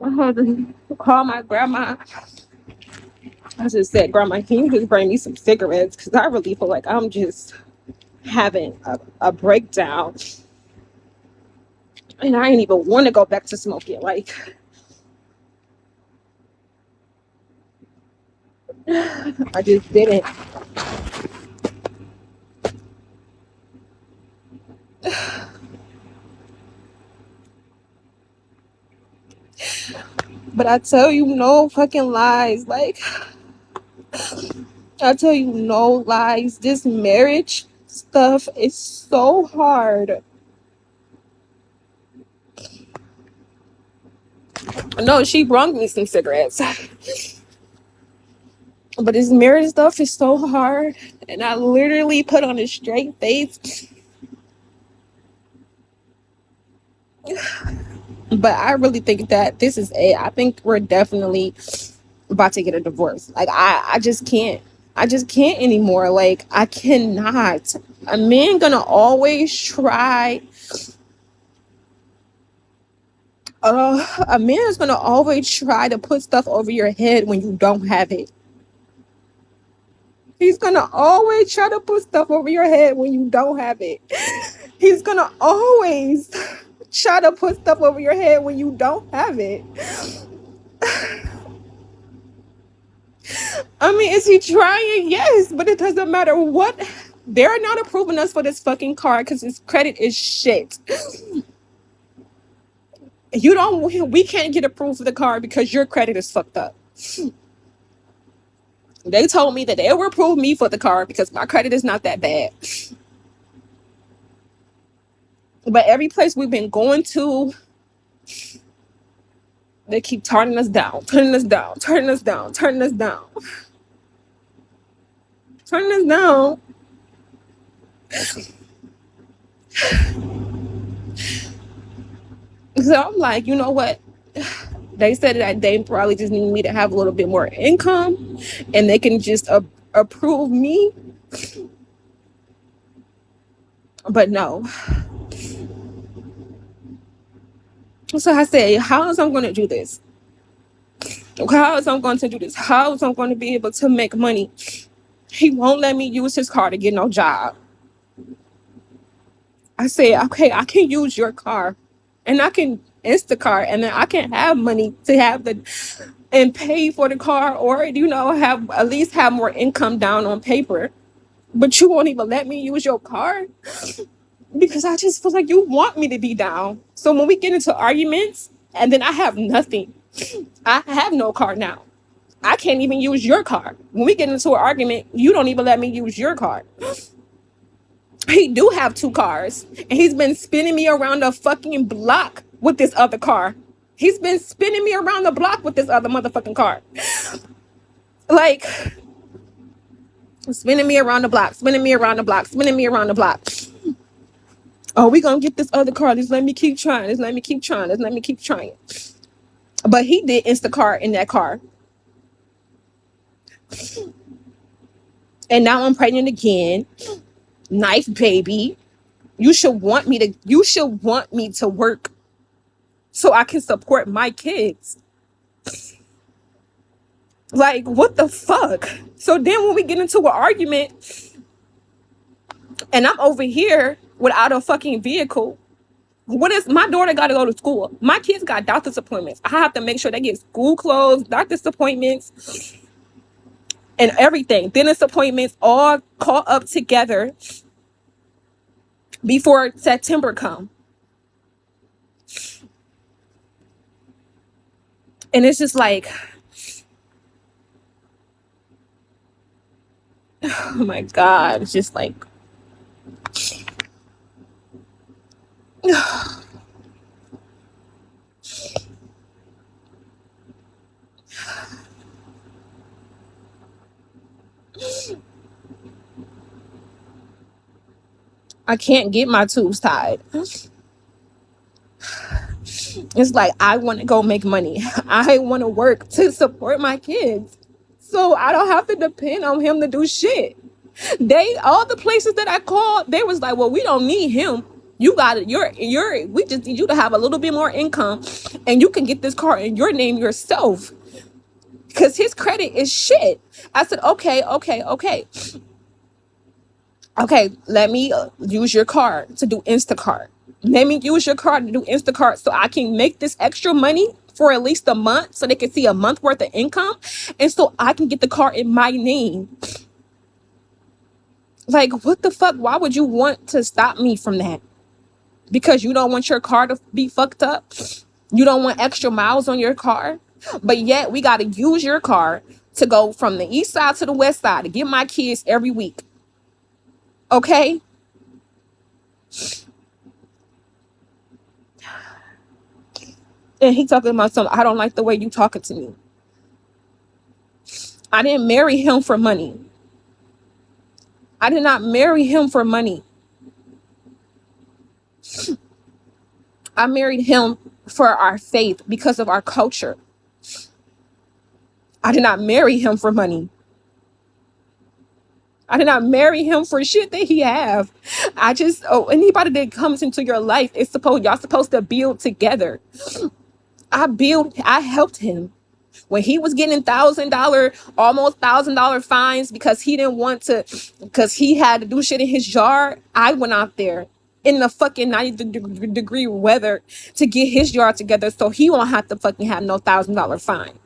I had to call my grandma. I just said, Grandma, can you just bring me some cigarettes? Because I really feel like I'm just having a breakdown. And I ain't even want to go back to smoking. Like, I just didn't. But I tell you no fucking lies. Like, I tell you no lies. This marriage stuff is so hard. No, she brought me some cigarettes. But this marriage stuff is so hard. And I literally put on a straight face. But I really think that this is it. I think we're definitely about to get a divorce. Like I just can't. I just can't anymore. Like I cannot. A man gonna always try. A man is gonna always try to put stuff over your head when you don't have it. He's gonna always try to put stuff over your head when you don't have it. He's gonna always try to put stuff over your head when you don't have it. I mean, is he trying? Yes, but it doesn't matter what. They're not approving us for this fucking car because his credit is shit. You don't. We can't get approved for the car because your credit is fucked up. They told me that they will approve me for the car because my credit is not that bad. But every place we've been going to, they keep turning us down, turning us down, turning us down, turning us down, turning us down. So I'm like, you know what? They said that they probably just need me to have a little bit more income and they can just approve me. But no. So I said, how is I'm going to do this? How is I'm going to do this? How is I'm going to be able to make money? He won't let me use his car to get no job. I said, okay, I can use your car and I can Instacart and then I can have money to have the and pay for the car or, have at least have more income down on paper. But you won't even let me use your car because I just feel like you want me to be down. So when we get into arguments and then I have nothing, I have no car now. I can't even use your car. When we get into an argument, you don't even let me use your car. He do have two cars and he's been spinning me around the fucking block with this other car. He's been spinning me around the block with this other motherfucking car. Like, spinning me around the block, spinning me around the block, spinning me around the block. Oh, we gonna get this other car. Just let me keep trying. Just let me keep trying. Just let me keep trying. But he did Instacart in that car. And now I'm pregnant again. Nice baby. You should want me to work so I can support my kids. Like, what the fuck? So then when we get into an argument and I'm over here without a fucking vehicle, what is my daughter got to go to school? My kids got doctor's appointments. I have to make sure they get school clothes, doctor's appointments, and everything. Dentist appointments all caught up together before September come. And it's just like, oh my God, it's just like, I can't get my tubes tied. It's like, I want to go make money. I want to work to support my kids. So I don't have to depend on him to do shit. All the places that I called, they was like, well, we don't need him. You got it. We just need you to have a little bit more income and you can get this car in your name yourself. Because his credit is shit. I said, okay, let me use your card to do Instacart. Let me use your card to do Instacart so I can make this extra money for at least a month so they can see a month worth of income. And so I can get the car in my name. Like, what the fuck? Why would you want to stop me from that? Because you don't want your car to be fucked up? You don't want extra miles on your car? But yet we got to use your car to go from the east side to the west side to get my kids every week. Okay? And he talking about something. I don't like the way you talking to me. I didn't marry him for money. I did not marry him for money. I married him for our faith because of our culture. I did not marry him for money. I did not marry him for shit that he have. Anybody that comes into your life y'all supposed to build together. I helped him. When he was getting almost $1,000 fines because because he had to do shit in his yard, I went out there in the fucking 90-degree weather to get his yard together so he won't have to fucking have no $1,000 fine.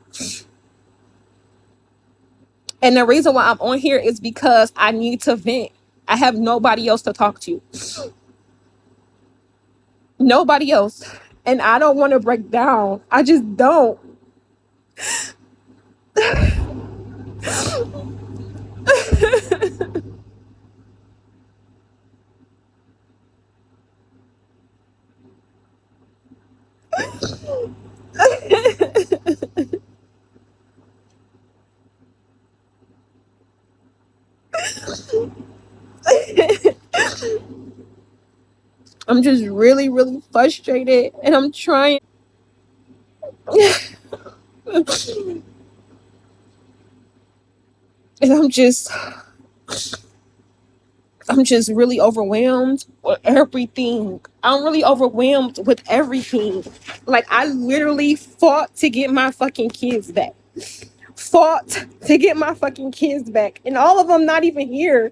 And the reason why I'm on here is because I need to vent. I have nobody else to talk to. Nobody else. And I don't want to break down. I just don't. I'm just really, really frustrated. And I'm trying. And I'm just really overwhelmed with everything. I'm really overwhelmed with everything. Like, I literally fought to get my fucking kids back. Fought to get my fucking kids back. And all of them not even here.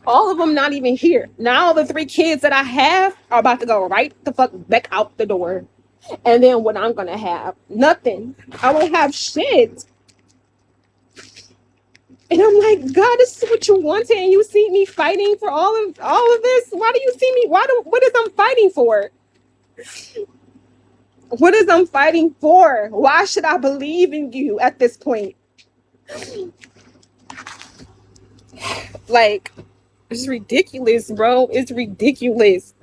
All of them not even here. Now the 3 kids that I have are about to go right the fuck back out the door. And then what I'm going to have? Nothing. I won't have shit. And I'm like, God, this is what you wanted, and you see me fighting for all of this. Why do you see me? What is I'm fighting for? What is I'm fighting for? Why should I believe in you at this point? Like, it's ridiculous, bro. It's ridiculous.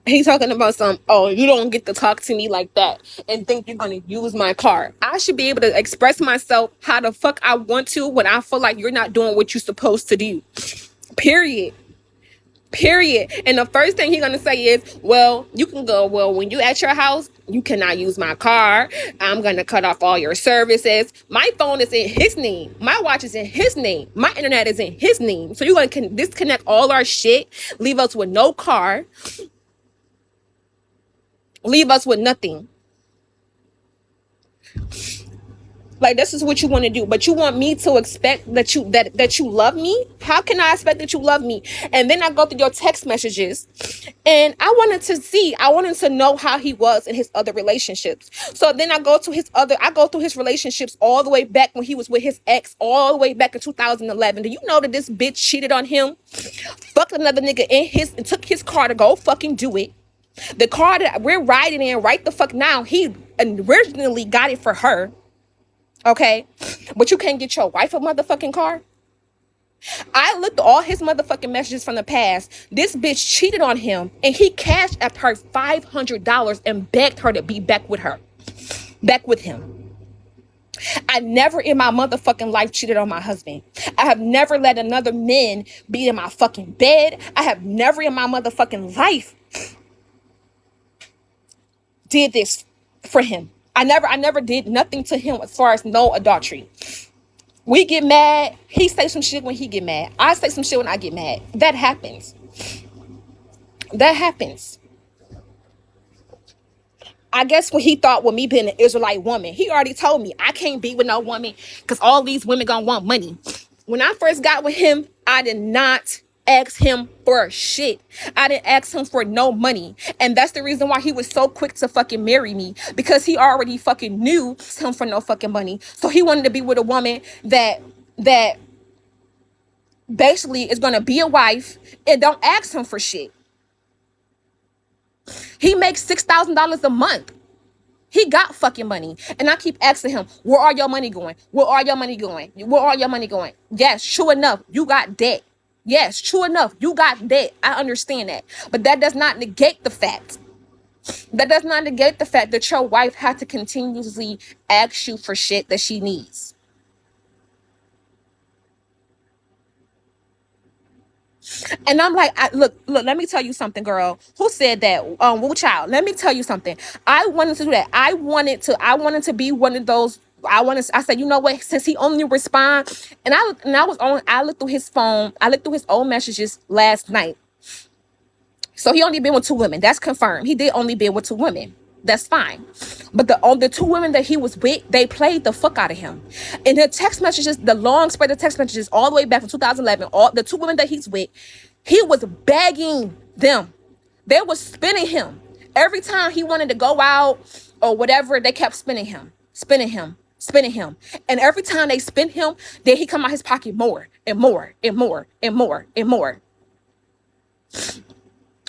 He's talking about you don't get to talk to me like that and think you're going to use my car. I should be able to express myself how the fuck I want to when I feel like you're not doing what you're supposed to do. Period. And the first thing he's going to say is, well, when you at your house, you cannot use my car. I'm going to cut off all your services. My phone is in his name. My watch is in his name. My internet is in his name. So you're going to disconnect all our shit, leave us with no car, leave us with nothing. Like, this is what you want to do, but you want me to expect that you love me? How can I expect that you love me? And then I go through your text messages, and I wanted to know how he was in his other relationships. So then I go through his relationships all the way back when he was with his ex, all the way back in 2011. Do you know that this bitch cheated on him? Fucked another nigga and took his car to go fucking do it. The car that we're riding in right the fuck now, he originally got it for her. Okay, but you can't get your wife a motherfucking car? I looked at all his motherfucking messages from the past. This bitch cheated on him, and he cashed at her $500 and begged her to be back with him. I never in my motherfucking life cheated on my husband. I have never let another man be in my fucking bed. I have never in my motherfucking life did this for him. I never did nothing to him as far as no adultery. We get mad. He say some shit when he get mad. I say some shit when I get mad. That happens. That happens. I guess when he thought with me being an Israelite woman, he already told me I can't be with no woman because all these women gonna want money. When I first got with him, I did not ask him for shit. I didn't ask him for no money. And that's the reason why he was so quick to fucking marry me, because he already fucking knew him for no fucking money. So he wanted to be with a woman that basically is gonna be a wife and don't ask him for shit. He makes $6,000 a month. He got fucking money. And I keep asking him, where are your money going? Where are your money going? Where are your money going? Yes, true enough, you got debt. Yes, true enough, you got debt. I understand that. But that does not negate the fact. That does not negate the fact that your wife had to continuously ask you for shit that she needs. And I'm like, look, let me tell you something, girl. Who said that? Woo child. Let me tell you something. I wanted to do that. I wanted to be one of those. I said, you know what? Since he only respond, I looked through his phone. I looked through his old messages last night. So he only been with 2 women. That's confirmed. He did only been with 2 women. That's fine. But the 2 women that he was with, they played the fuck out of him. And the text messages, the long spread of text messages all the way back from 2011, all the 2 women that he's with, he was begging them. They was spinning him. Every time he wanted to go out or whatever, they kept spinning him. And every time they spin him, then he come out his pocket more and more and more and more and more.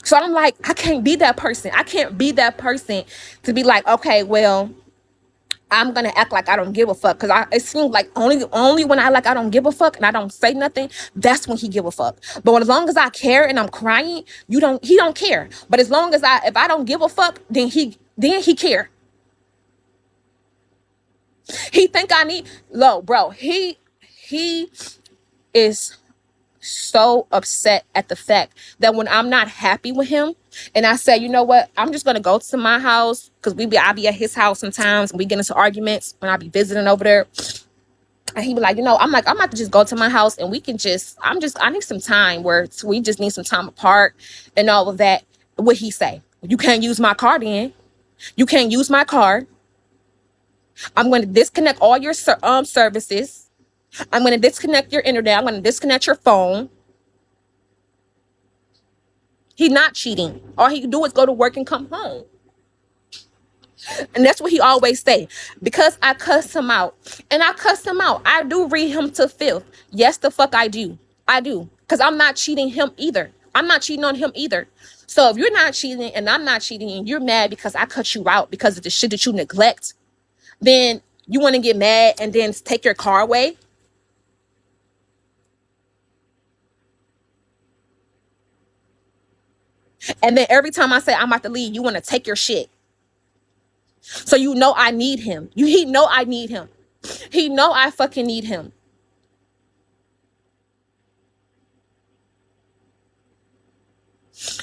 So I'm like, I can't be that person. I can't be that person to be like, okay, well, I'm gonna act like I don't give a fuck, because it seems like only when I don't give a fuck and I don't say nothing, that's when he give a fuck. But as long as I care and I'm crying, he don't care. But as long as if I don't give a fuck, then he care. He think I need bro. He is so upset at the fact that when I'm not happy with him and I say, you know what, I'm just gonna go to my house, because I be at his house sometimes and we get into arguments when I be visiting over there, and he be like, I'm about to just go to my house and we can I need some time where we just need some time apart and all of that. What he say? You can't use my car then. You can't use my car. I'm going to disconnect all your services. I'm going to disconnect your internet. I'm going to disconnect your phone. He's not cheating. All he can do is go to work and come home. And that's what he always say. Because I cuss him out. And I cuss him out. I do read him to filth. Yes, the fuck I do. I do. Because I'm not cheating him either. I'm not cheating on him either. So if you're not cheating and I'm not cheating and you're mad because I cut you out because of the shit that you neglect, then you want to get mad and then take your car away. And then every time I say I'm about to leave, you want to take your shit. So I need him. He know I need him. He know I fucking need him.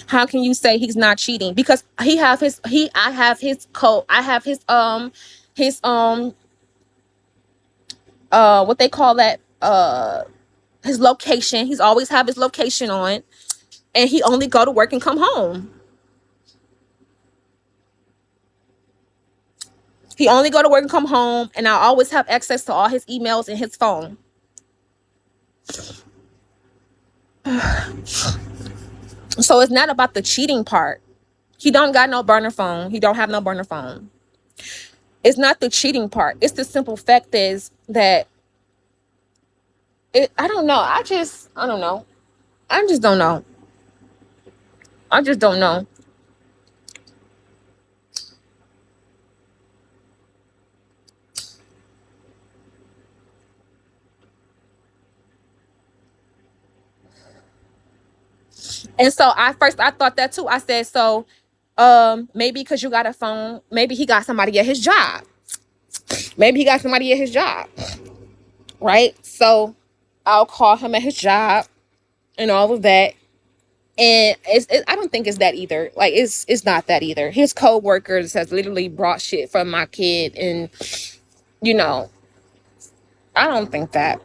How can you say he's not cheating? Because I have his code. I have his what they call that, his location. He's always have his location on, and he only go to work and come home. He only go to work and come home, and I always have access to all his emails and his phone. So it's not about the cheating part. He don't got no burner phone. He don't have no burner phone. It's not the cheating part. It's the simple fact is that I don't know. I don't know. I just don't know. I just don't know. And so I thought that too. I said, so maybe because you got a phone, maybe he got somebody at his job. Maybe he got somebody at his job. Right? So I'll call him at his job and all of that. And I don't think it's that either. Like it's not that either. His co-workers has literally brought shit from my kid, and you know, I don't think that.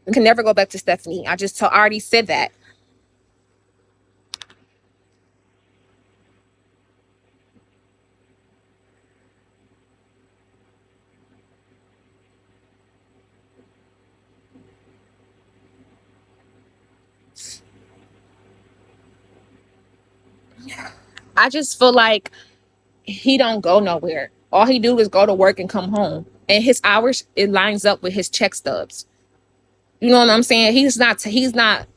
We can never go back to Stephanie. I already said that. I just feel like he don't go nowhere. All he do is go to work and come home. And his hours, it lines up with his check stubs. You know what I'm saying? He's not,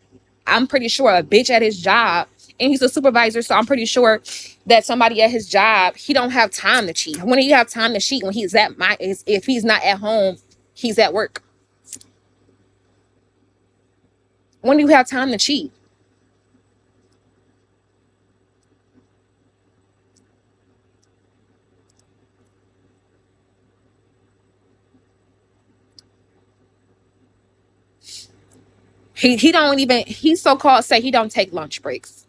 I'm pretty sure, a bitch at his job. And he's a supervisor, so I'm pretty sure that somebody at his job, he don't have time to cheat. When he have time to cheat, when he's at my is if he's not at home, he's at work. When do you have time to cheat? He don't even, he so called say he don't take lunch breaks.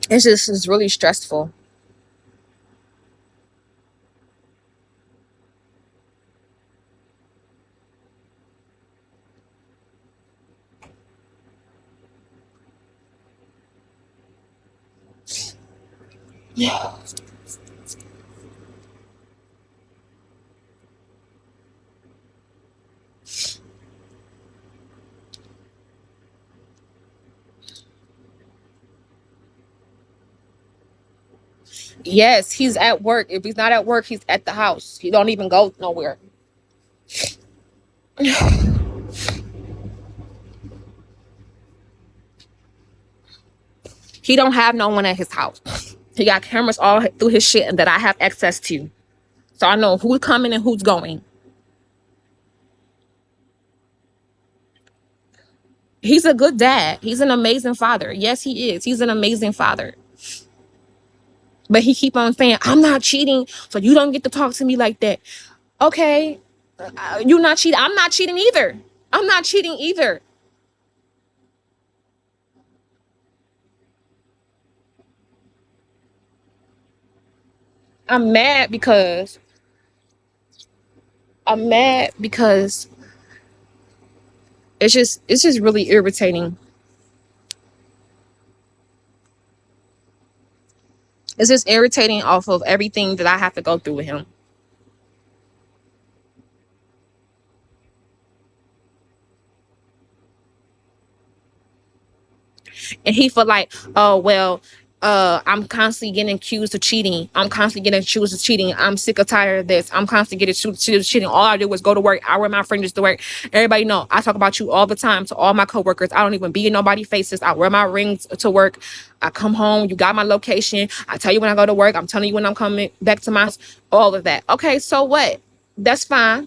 It's really stressful. Yeah. Yes, he's at work. If he's not at work, he's at the house. He don't even go nowhere. He don't have no one at his house. He got cameras all through his shit and that I have access to. So I know who's coming and who's going. He's a good dad. He's an amazing father. Yes, he is. He's an amazing father. But he keep on saying, I'm not cheating, so you don't get to talk to me like that. Okay, you're not cheating. I'm not cheating either. I'm not cheating either. I'm mad because I'm mad because it's just really irritating. It's just irritating off of everything that I have to go through with him. And he feel like, oh well, I'm constantly getting accused of cheating. I'm constantly getting accused of cheating. I'm sick or tired of this. I'm constantly getting accused of cheating. All I do is go to work. I wear my fringes to work. Everybody know I talk about you all the time to all my coworkers. I don't even be in nobody's faces. I wear my rings to work. I come home. You got my location. I tell you when I go to work. I'm telling you when I'm coming back to my, all of that. Okay, so what? That's fine.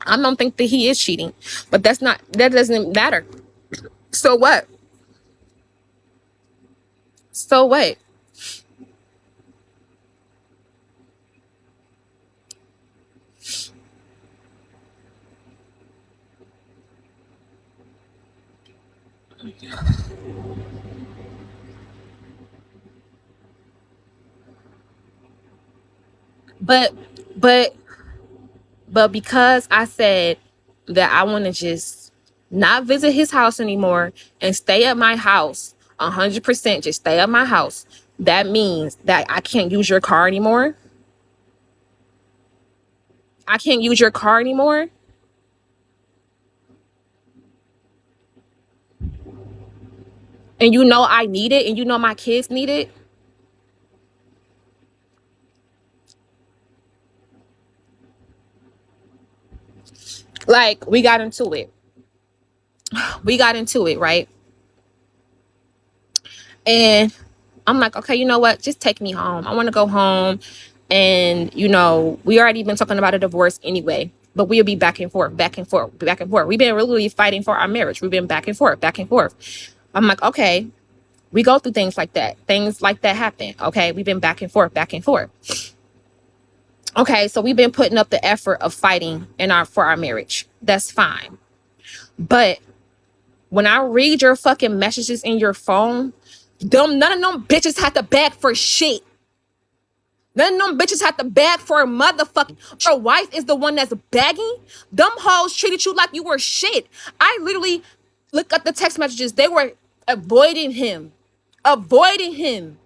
I don't think that he is cheating, but that doesn't matter. So what? So what? But but but because I said that I want to just not visit his house anymore and stay at my house 100%, just stay at my house, that means that I can't use your car anymore. I can't use your car anymore. And you know I need it and you know my kids need it. Like we got into it, right? And I'm like, okay, you know what? Just take me home. I want to go home. And, we already been talking about a divorce anyway, but we'll be back and forth, back and forth, back and forth. We've been really fighting for our marriage. We've been back and forth, back and forth. I'm like, okay, we go through things like that. Things like that happen. Okay. We've been back and forth, back and forth. Okay. So we've been putting up the effort of fighting for our marriage. That's fine. But When I read your fucking messages in your phone, none of them bitches had to beg for shit. None of them bitches had to beg for a motherfucking. Your wife is the one that's begging. Them hoes treated you like you were shit. I literally look at the text messages. They were avoiding him. Avoiding him.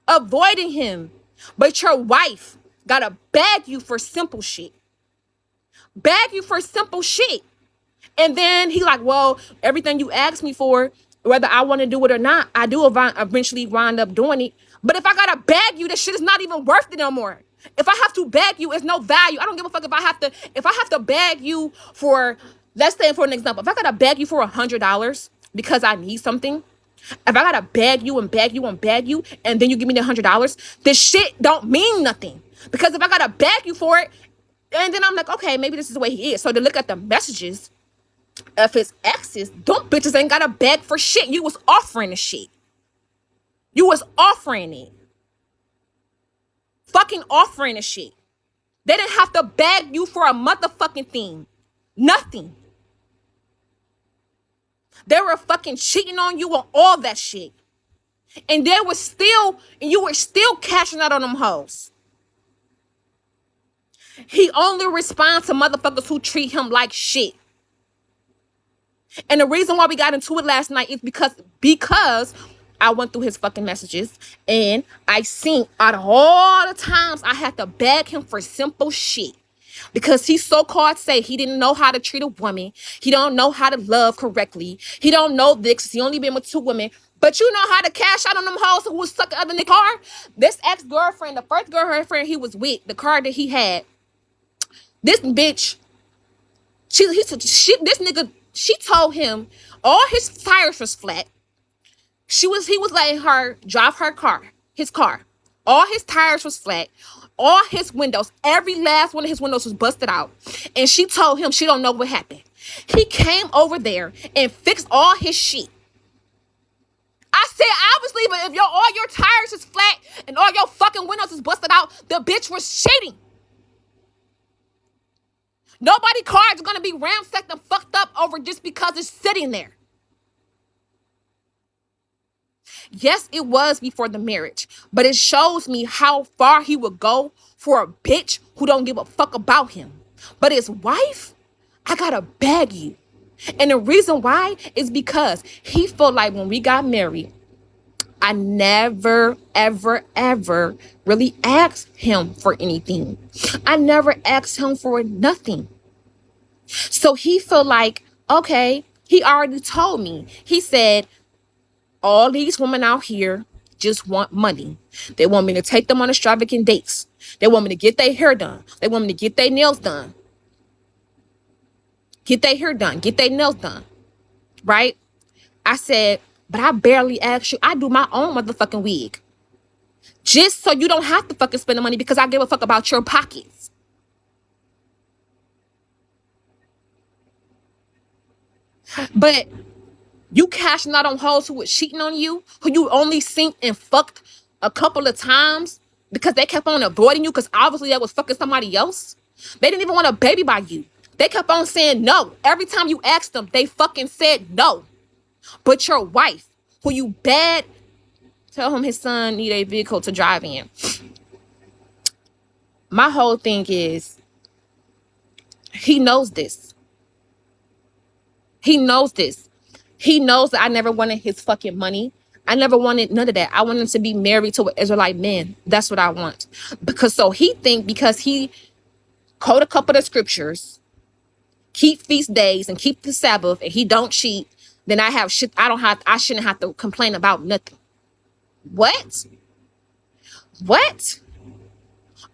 Avoiding him. But your wife gotta beg you for simple shit. Beg you for simple shit. And then he like, well, everything you asked me for, whether I want to do it or not, I do eventually wind up doing it. But if I gotta beg you, this shit is not even worth it no more. If I have to beg you, it's no value. I don't give a fuck if I have to beg you for, let's say for an example, if I gotta beg you for $100 because I need something, if I gotta beg you and beg you and beg you, and then you give me the $100, this shit don't mean nothing. Because if I gotta beg you for it, and then I'm like, okay, maybe this is the way he is. So to look at the messages of his exes, them bitches ain't gotta beg for shit. You was offering the shit. You was offering it. Fucking offering the shit. They didn't have to beg you for a motherfucking thing. Nothing. They were fucking cheating on you on all that shit. And you were still cashing out on them hoes. He only responds to motherfuckers who treat him like shit. And the reason why we got into it last night is because I went through his fucking messages and I seen out of all the times I had to beg him for simple shit. Because he so-called say he didn't know how to treat a woman. He don't know how to love correctly. He don't know this. He only been with 2 women. But you know how to cash out on them hoes who was sucking other niggas' car? This ex-girlfriend, the first girlfriend he was with, the car that he had, this bitch, she told him all his tires was flat. He was letting her drive his car. All his tires was flat. All his windows, every last one of his windows was busted out. And she told him she don't know what happened. He came over there and fixed all his shit. I said, obviously, but if all your tires is flat and all your fucking windows is busted out, the bitch was cheating. Nobody car is gonna be ransacked and fucked up over just because it's sitting there. Yes, it was before the marriage, but it shows me how far he would go for a bitch who don't give a fuck about him. But his wife, I gotta beg you. And the reason why is because he felt like when we got married, I never, ever, ever really asked him for anything. I never asked him for nothing. So he felt like, okay, he already told me. He said, all these women out here just want money. They want me to take them on extravagant dates. They want me to get their hair done. They want me to get their nails done. Get their hair done. Get their nails done. Right? I said, but I barely asked you. I do my own motherfucking wig. Just so you don't have to fucking spend the money because I give a fuck about your pockets. But you cashing out on hoes who was cheating on you, who you only seen and fucked a couple of times because they kept on avoiding you because obviously they was fucking somebody else. They didn't even want a baby by you. They kept on saying no. Every time you asked them, they fucking said no. But your wife, who you bad, tell him his son need a vehicle to drive in. My whole thing is, he knows this. He knows this. He knows that I never wanted his fucking money. I never wanted none of that. I want him to be married to an Israelite man. That's what I want. Because he quote a couple of scriptures, keep feast days and keep the Sabbath, and he don't cheat, then I shouldn't have to complain about nothing. What?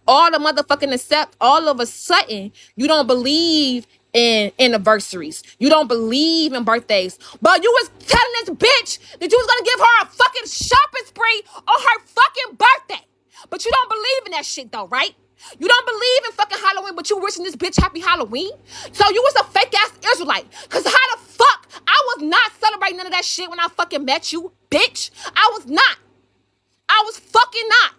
All the motherfucking accept, all of a sudden, you don't believe in anniversaries. You don't believe in birthdays. But you was telling this bitch that you was gonna give her a fucking shopping spree on her fucking birthday. But you don't believe in that shit though, right? You don't believe in fucking Halloween, but you wishing this bitch happy Halloween? So you was a fake ass Israelite. Cause how the fuck? I was not celebrating none of that shit when I fucking met you, bitch. I was not. I was fucking not.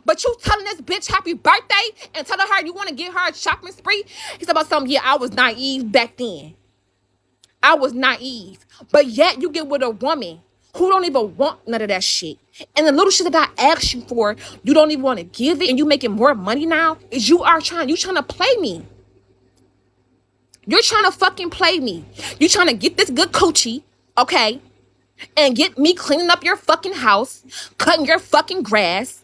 But you telling this bitch happy birthday and telling her you want to get her a shopping spree? He's about something, yeah, I was naive back then. I was naive. But yet you get with a woman who don't even want none of that shit. And the little shit that I asked you for, you don't even want to give it, and you making more money now. Is you trying to play me. You're trying to fucking play me. You trying to get this good coochie, okay? And get me cleaning up your fucking house, cutting your fucking grass.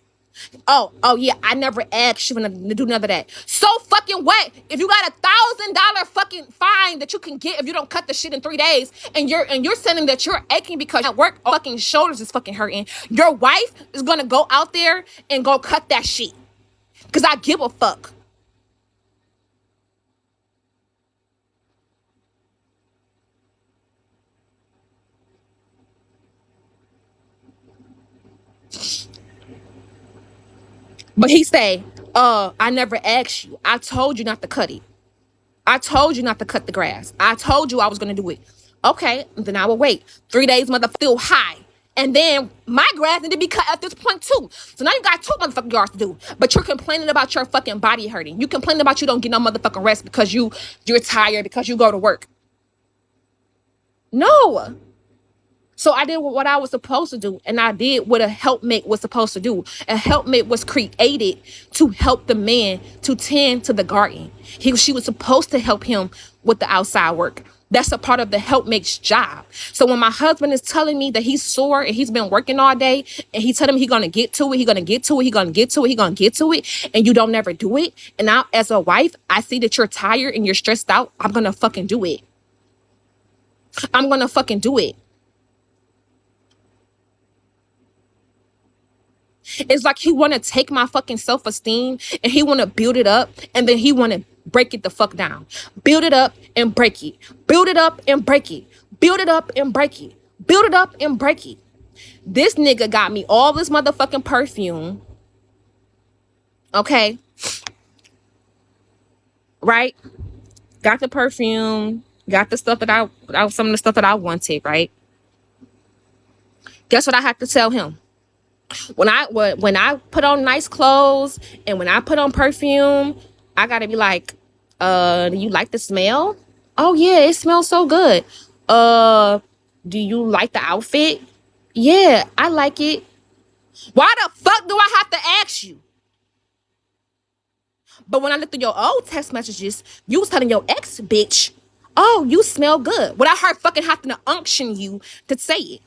Oh yeah, I never asked you to do none of that. So fucking what? If you got $1,000 fucking fine that you can get if you don't cut the shit in 3 days, and you're saying that you're aching because at work fucking shoulders is fucking hurting, your wife is gonna go out there and go cut that shit. Cause I give a fuck. But he say, I never asked you. I told you not to cut it. I told you not to cut the grass. I told you I was gonna do it. Okay, then I will wait. 3 days, mother, still high. And then my grass need to be cut at this point too. So now you got 2 motherfucking yards to do. But you're complaining about your fucking body hurting. You complaining about you don't get no motherfucking rest because you're tired because you go to work. No. So I did what I was supposed to do, and I did what a helpmate was supposed to do. A helpmate was created to help the man to tend to the garden. She was supposed to help him with the outside work. That's a part of the helpmate's job. So when my husband is telling me that he's sore and he's been working all day, and he telling me he's gonna get to it, he's gonna get to it, he's gonna get to it, he's gonna get to it, and you don't never do it. And now as a wife, I see that you're tired and you're stressed out. I'm gonna fucking do it. I'm gonna fucking do it. It's like he want to take my fucking self-esteem and he want to build it up, and then he want to break it the fuck down. Build it up and break it. Build it up and break it. Build it up and break it. Build it up and break it. This nigga got me all this motherfucking perfume. Okay. Right? Got the perfume. Got the stuff that some of the stuff that I wanted, right? Guess what I had to tell him? When I put on nice clothes and when I put on perfume, I gotta be like, do you like the smell? Oh yeah, it smells so good. Do you like the outfit? Yeah, I like it. Why the fuck do I have to ask you? But when I looked at your old text messages, you was telling your ex bitch, oh, you smell good. Without her fucking having to unction you to say it.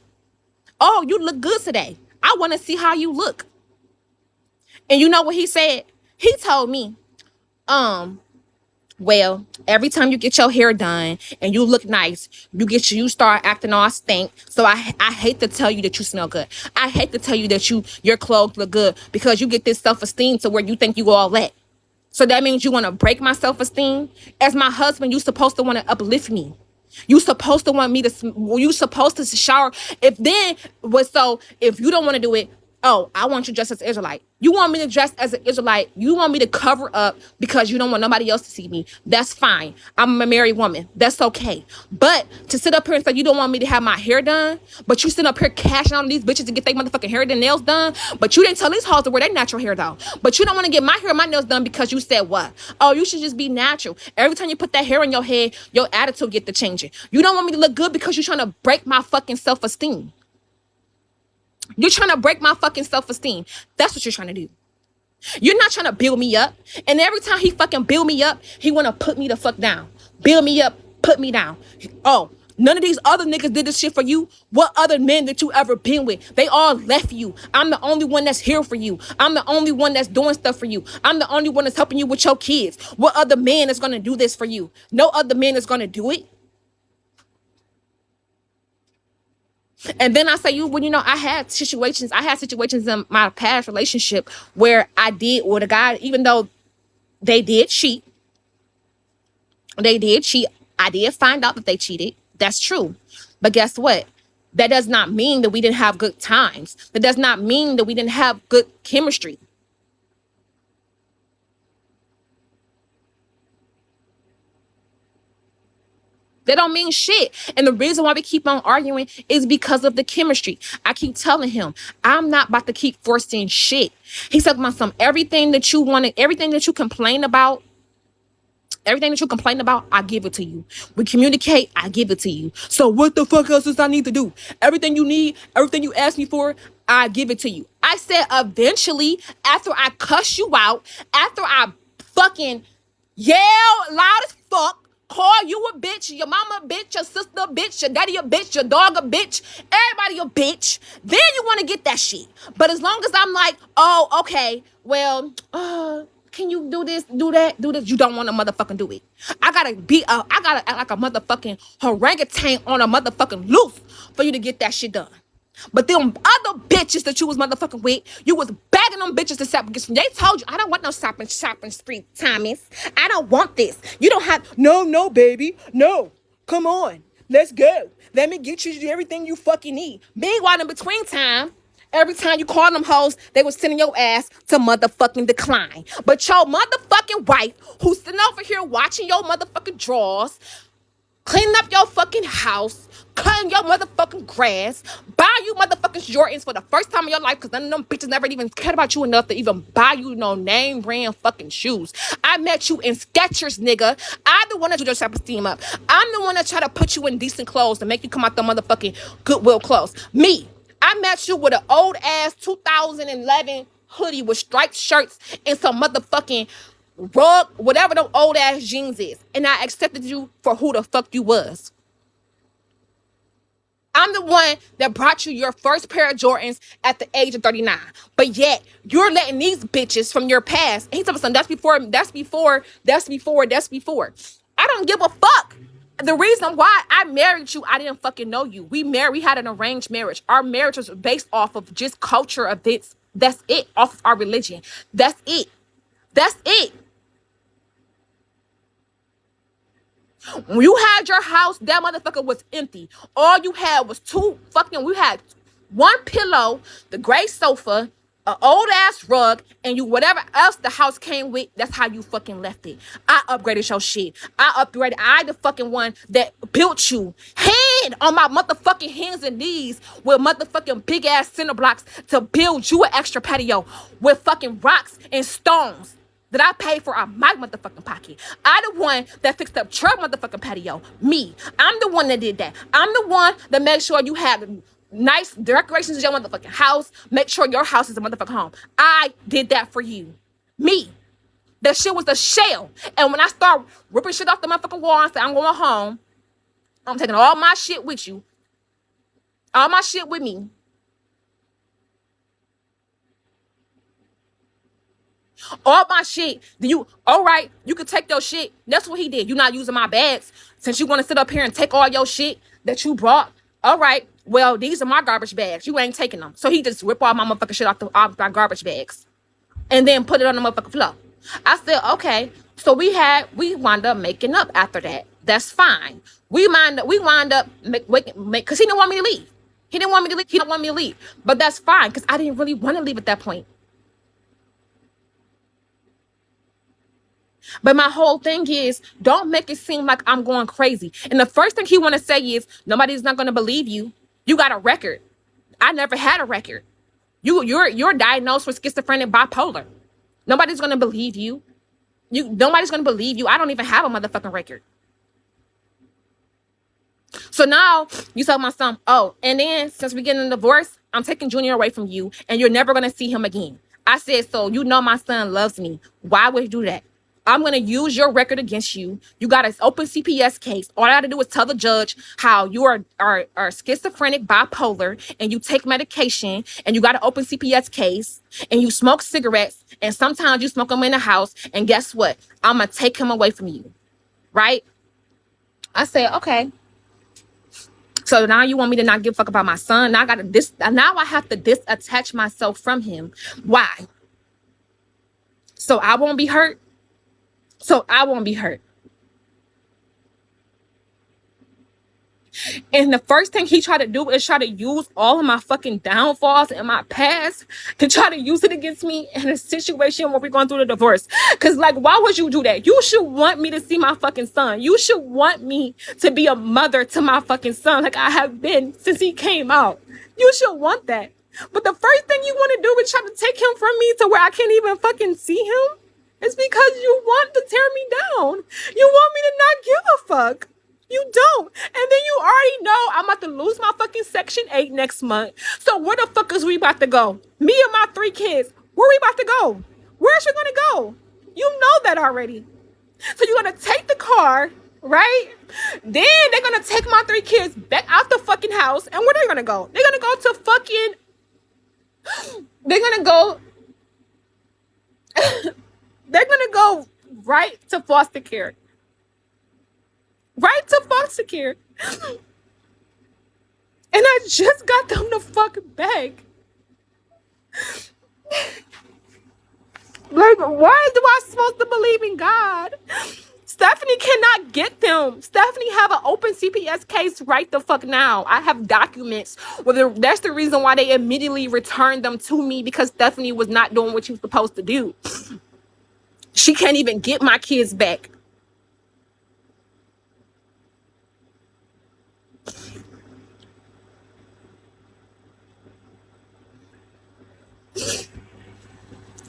Oh, you look good today. I want to see how you look. And you know what he said? He told me, well, every time you get your hair done and you look nice, you start acting all stink. So I hate to tell you that you smell good. I hate to tell you that your clothes look good because you get this self-esteem to where you think you all that. So that means you want to break my self-esteem? As my husband, you supposed to want to uplift me. You supposed to want me to, you supposed to shower. If you don't want to do it, oh, I want you dressed as an Israelite. You want me to dress as an Israelite. You want me to cover up because you don't want nobody else to see me. That's fine. I'm a married woman. That's okay. But to sit up here and say you don't want me to have my hair done, but you sit up here cashing on these bitches to get their motherfucking hair and nails done, but you didn't tell these hoes to wear their natural hair though. But you don't want to get my hair and my nails done because you said what? Oh, you should just be natural. Every time you put that hair in your head, your attitude get to changing. You don't want me to look good because you're trying to break my fucking self-esteem. You're trying to break my fucking self-esteem. That's what you're trying to do. You're not trying to build me up. And every time he fucking build me up, he want to put me the fuck down. Build me up, put me down. Oh, none of these other niggas did this shit for you. What other men that you ever been with? They all left you. I'm the only one that's here for you. I'm the only one that's doing stuff for you. I'm the only one that's helping you with your kids. What other man is going to do this for you? No other man is going to do it. And then I say, I had situations in my past relationship where I did with a guy, even though they did cheat. I did find out that they cheated. That's true. But guess what? That does not mean that we didn't have good times. That does not mean that we didn't have good chemistry. They don't mean shit. And the reason why we keep on arguing is because of the chemistry. I keep telling him, I'm not about to keep forcing shit. He's talking about everything that you want, everything that you complain about, Everything that you complain about, I give it to you. We communicate, I give it to you. So what the fuck else does I need to do? Everything you need, everything you ask me for, I give it to you. I said eventually, after I cuss you out, after I fucking yell loud as fuck, call you a bitch, your mama a bitch, your sister a bitch, your daddy a bitch, your dog a bitch, everybody a bitch, then you want to get that shit. But as long as I'm like, oh, okay, well, can you do this, do that, do this? You don't want to motherfucking do it. I gotta act like a motherfucking orangutan on a motherfucking loose for you to get that shit done. But them other bitches that you was motherfucking with, you was begging them bitches to stop because they told you, I don't want no shopping spree, Thomas. I don't want this. You don't have, no, baby. No, come on. Let's go. Let me get you everything you fucking need. Meanwhile, in between time, every time you call them hoes, they was sending your ass to motherfucking decline. But your motherfucking wife, who's sitting over here watching your motherfucking drawers, cleaning up your fucking house, cutting your motherfucking grass, buy you motherfucking Jordans for the first time in your life because none of them bitches never even cared about you enough to even buy you no name brand fucking shoes. I met you in Skechers, nigga. I'm the one that do your self-esteem up. I'm the one that try to put you in decent clothes to make you come out the motherfucking Goodwill clothes. Me. I met you with an old ass 2011 hoodie with striped shirts and some motherfucking rug, whatever them old ass jeans is. And I accepted you for who the fuck you was. I'm the one that brought you your first pair of Jordans at the age of 39. But yet, you're letting these bitches from your past. And he's talking about that's before. I don't give a fuck. The reason why I married you, I didn't fucking know you. We had an arranged marriage. Our marriage was based off of just culture events. That's it. Off of our religion. That's it. When you had your house, that motherfucker was empty. All you had was we had one pillow, the gray sofa, an old ass rug, and you whatever else the house came with, that's how you fucking left it. I upgraded your shit. I the fucking one that built you. Hand on my motherfucking hands and knees with motherfucking big ass cinder blocks to build you an extra patio with fucking rocks and stones that I paid for out of my motherfucking pocket. I the one that fixed up your motherfucking patio. Me. I'm the one that did that. I'm the one that made sure you had nice decorations in your motherfucking house. Make sure your house is a motherfucking home. I did that for you. Me. That shit was a shell. And when I start ripping shit off the motherfucking wall and say I'm going home, I'm taking all my shit with you. All my shit with me. All my shit. All right, you can take your shit. That's what he did. You're not using my bags. Since you want to sit up here and take all your shit that you brought. All right, well, these are my garbage bags. You ain't taking them. So he just ripped all my motherfucking shit off my garbage bags. And then put it on the motherfucking floor. I said, okay. So we wound up making up after that. That's fine. We wind up because he didn't want me to leave. He didn't want me to leave. But that's fine because I didn't really want to leave at that point. But my whole thing is, don't make it seem like I'm going crazy. And the first thing he want to say is, nobody's not going to believe you. You got a record. I never had a record. You're diagnosed with schizophrenic bipolar. Nobody's going to believe you. Nobody's going to believe you. I don't even have a motherfucking record. So now you tell my son, oh, and then since we getting a divorce, I'm taking Junior away from you and you're never going to see him again. I said, so you know my son loves me. Why would you do that? I'm going to use your record against you. You got an open CPS case. All I got to do is tell the judge how you are schizophrenic, bipolar, and you take medication, and you got an open CPS case, and you smoke cigarettes, and sometimes you smoke them in the house, and guess what? I'm going to take him away from you, right? I said, okay. So now you want me to not give a fuck about my son? Now I have to disattach myself from him. Why? So I won't be hurt. And the first thing he tried to do is try to use all of my fucking downfalls and my past to try to use it against me in a situation where we're going through the divorce. Because, like, why would you do that? You should want me to see my fucking son. You should want me to be a mother to my fucking son like I have been since he came out. You should want that. But the first thing you want to do is try to take him from me to where I can't even fucking see him. It's because you want to tear me down. You want me to not give a fuck. You don't. And then you already know I'm about to lose my fucking Section 8 next month. So where the fuck is we about to go? Me and my 3 kids. Where we about to go? Where's she gonna go? You know that already. So you're gonna take the car, right? Then they're gonna take my 3 kids back out the fucking house. And where they gonna go? They're gonna go to fucking... They're gonna go... They're gonna go right to foster care. Right to foster care. And I just got them the fuck back. Like, why do I supposed to believe in God? Stephanie cannot get them. Stephanie have an open CPS case right the fuck now. I have documents. That's the reason why they immediately returned them to me, because Stephanie was not doing what she was supposed to do. She can't even get my kids back.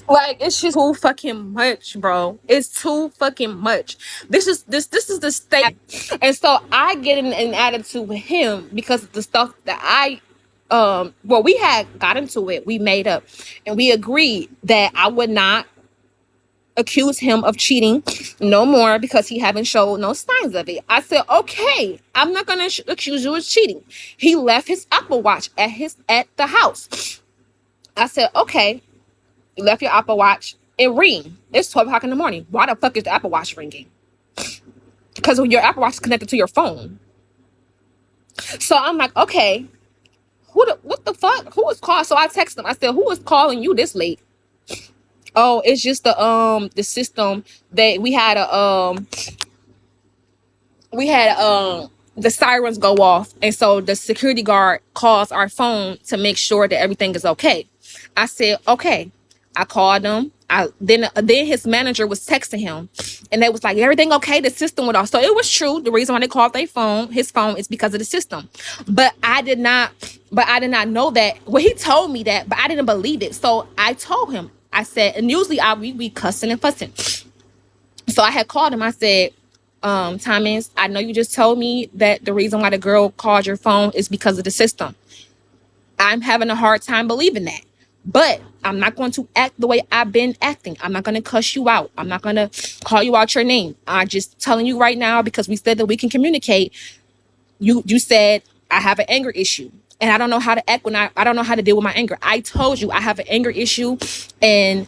Like, it's just too fucking much, bro. It's too fucking much. This is the state. And so I get in an attitude with him because of the stuff that well, we had got into it. We made up and we agreed that I would not accuse him of cheating no more because he haven't showed no signs of it. I said, okay, I'm not gonna accuse you of cheating. He left his Apple Watch at the house. I said, okay, you left your Apple Watch. It ring. It's 12 o'clock in the morning. Why the fuck is the Apple Watch ringing? Because your Apple Watch is connected to your phone. So I'm like, okay, what the fuck? Who is calling? So I text him. I said, who is calling you this late? Oh, it's just the system that we had the sirens go off, and so the security guard calls our phone to make sure that everything is okay. I said, okay. I called him. Then his manager was texting him, and they was like, everything okay? The system went off. So it was true. The reason why they called his phone is because of the system. But I did not know that. Well, he told me that, but I didn't believe it. So I told him. I said, and usually we cussing and fussing. So I had called him. I said, Thomas, I know you just told me that the reason why the girl called your phone is because of the system. I'm having a hard time believing that. But I'm not going to act the way I've been acting. I'm not going to cuss you out. I'm not going to call you out your name. I'm just telling you right now, because we said that we can communicate. You said I have an anger issue. And I don't know how to act when I don't know how to deal with my anger. I told you I have an anger issue. And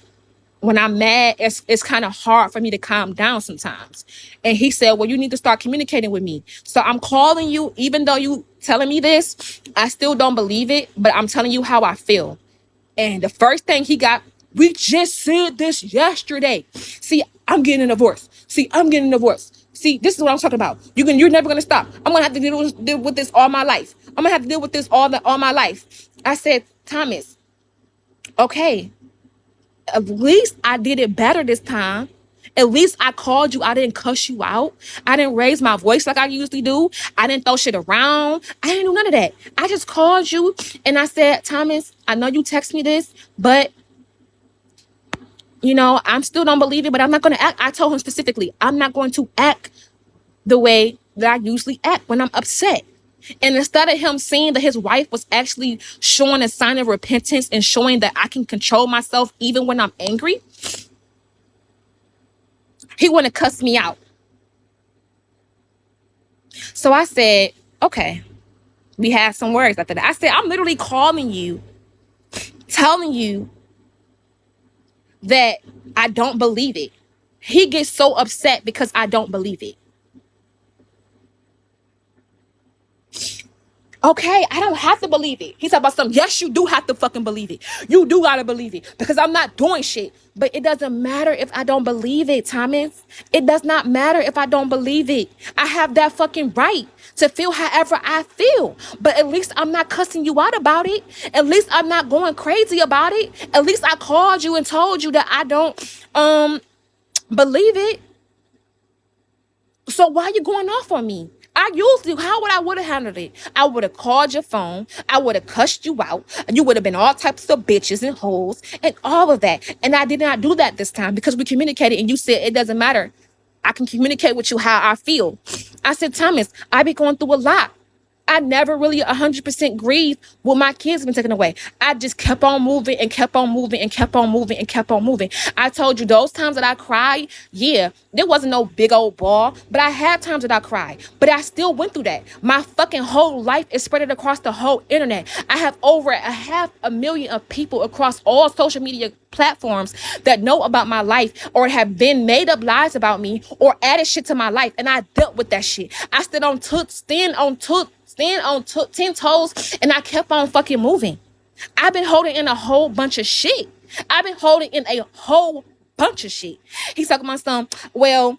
when I'm mad, it's kind of hard for me to calm down sometimes. And he said, well, you need to start communicating with me. So I'm calling you, even though you telling me this, I still don't believe it, but I'm telling you how I feel. And the first thing he got, we just said this yesterday. See, I'm getting a divorce. See, this is what I'm talking about. You're never gonna stop. I'm gonna have to deal with this all my life. I'm gonna have to deal with this all my life. I said, Thomas, okay, at least I did it better this time. At least I called you. I didn't cuss you out. I didn't raise my voice like I usually do. I didn't throw shit around. I didn't do none of that. I just called you and I said, Thomas, I know you text me this, but I still don't believe it, but I'm not going to act. I told him specifically, I'm not going to act the way that I usually act when I'm upset. And instead of him seeing that his wife was actually showing a sign of repentance and showing that I can control myself even when I'm angry, he want to cuss me out. So I said, okay, we had some words after that. I said, I'm literally calling you, telling you that I don't believe it. He gets so upset because I don't believe it. Okay, I don't have to believe it. He's talking about something. Yes, you do have to fucking believe it. You do gotta believe it because I'm not doing shit. But it doesn't matter if I don't believe it, Thomas. It does not matter if I don't believe it. I have that fucking right to feel however I feel. But at least I'm not cussing you out about it. At least I'm not going crazy about it. At least I called you and told you that I don't believe it. So why are you going off on me? I usually, how would I would have handled it? I would have called your phone. I would have cussed you out. You would have been all types of bitches and hoes and all of that. And I did not do that this time because we communicated and you said it doesn't matter. I can communicate with you how I feel. I said, Thomas, I be going through a lot. I never really 100% grieved when my kids been taken away. I just kept on moving and kept on moving and kept on moving and kept on moving. I told you those times that I cried, yeah, there wasn't no big old ball, but I had times that I cried. But I still went through that. My fucking whole life is spread across the whole internet. I have over a 500,000 of people across all social media platforms that know about my life or have been made up lies about me or added shit to my life, and I dealt with that shit. I stand on 10 toes, and I kept on fucking moving. I've been holding in a whole bunch of shit. I've been holding in a whole bunch of shit. He's talking about some, well,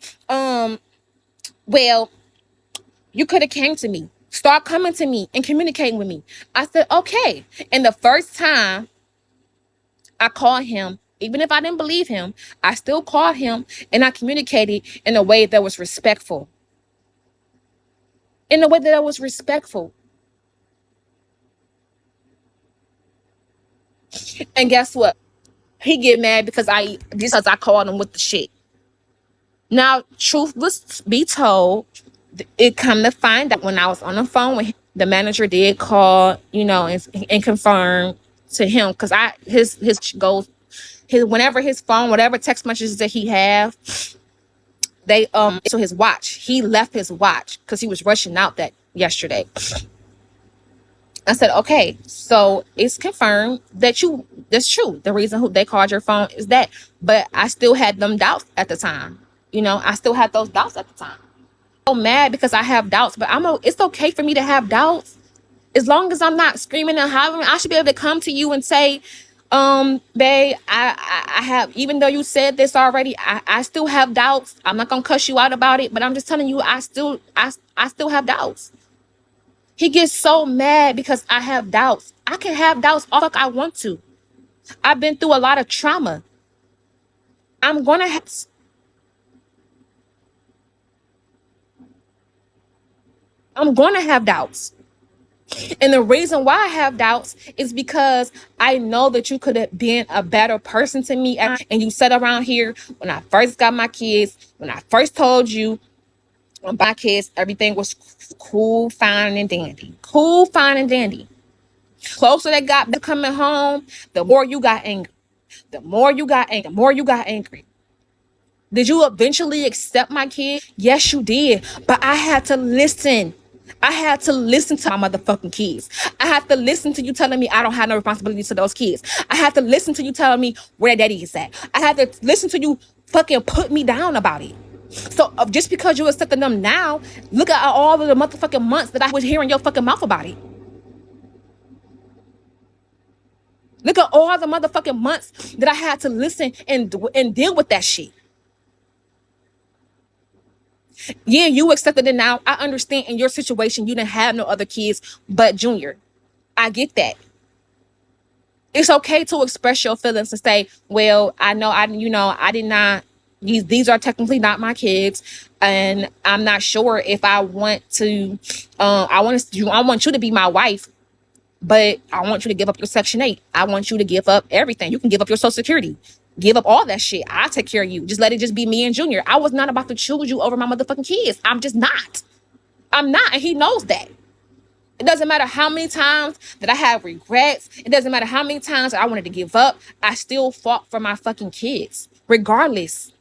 you could have came to me. Start coming to me and communicating with me. I said, okay. And the first time I called him, even if I didn't believe him, I still called him and I communicated in a way that was respectful. In a way that was respectful. And guess what? He get mad because I called him with the shit. Now, truth was be told, it come to find out when I was on the phone with him, the manager did call, and confirm to him because his goes his whenever his phone, whatever text messages that he have, they so his watch. He left his watch because he was rushing out that yesterday. I said, okay, so it's confirmed that that's true. The reason who they called your phone is that, but I still had them doubts at the time. I still had those doubts at the time. I'm so mad because I have doubts, but it's okay for me to have doubts. As long as I'm not screaming and hollering, I should be able to come to you and say, babe, I have, even though you said this already, I still have doubts. I'm not gonna cuss you out about it, but I'm just telling you, I still have doubts. He gets so mad because I have doubts. I can have doubts all the fuck I want to. I've been through a lot of trauma. I'm gonna have doubts. And the reason why I have doubts is because I know that you could have been a better person to me. And you sat around here when I first got my kids, when I first told you about my kids, everything was cool, fine, and dandy. Cool, fine, and dandy. Closer they got to coming home, the more you got angry. The more you got angry. Did you eventually accept my kid? Yes, you did. But I had to listen. I had to listen to my motherfucking kids. I had to listen to you telling me I don't have no responsibility to those kids. I had to listen to you telling me where their daddy is at. I had to listen to you fucking put me down about it. So just because you accepted them now, look at all of the motherfucking months that I was hearing your fucking mouth about it. Look at all the motherfucking months that I had to listen and deal with that shit. Yeah, you accepted it now. I understand in your situation, you didn't have no other kids but Junior. I get that. It's okay to express your feelings and say, well, I know I did not, these are technically not my kids. And I'm not sure if I want to, I want you to be my wife, but I want you to give up your Section 8. I want you to give up everything. You can give up your Social Security. Give up all that shit. I'll take care of you. Just let it just be me and Junior. I was not about to choose you over my motherfucking kids. I'm just not. I'm not. And he knows that. It doesn't matter how many times that I have regrets. It doesn't matter how many times that I wanted to give up. I still fought for my fucking kids. Regardless.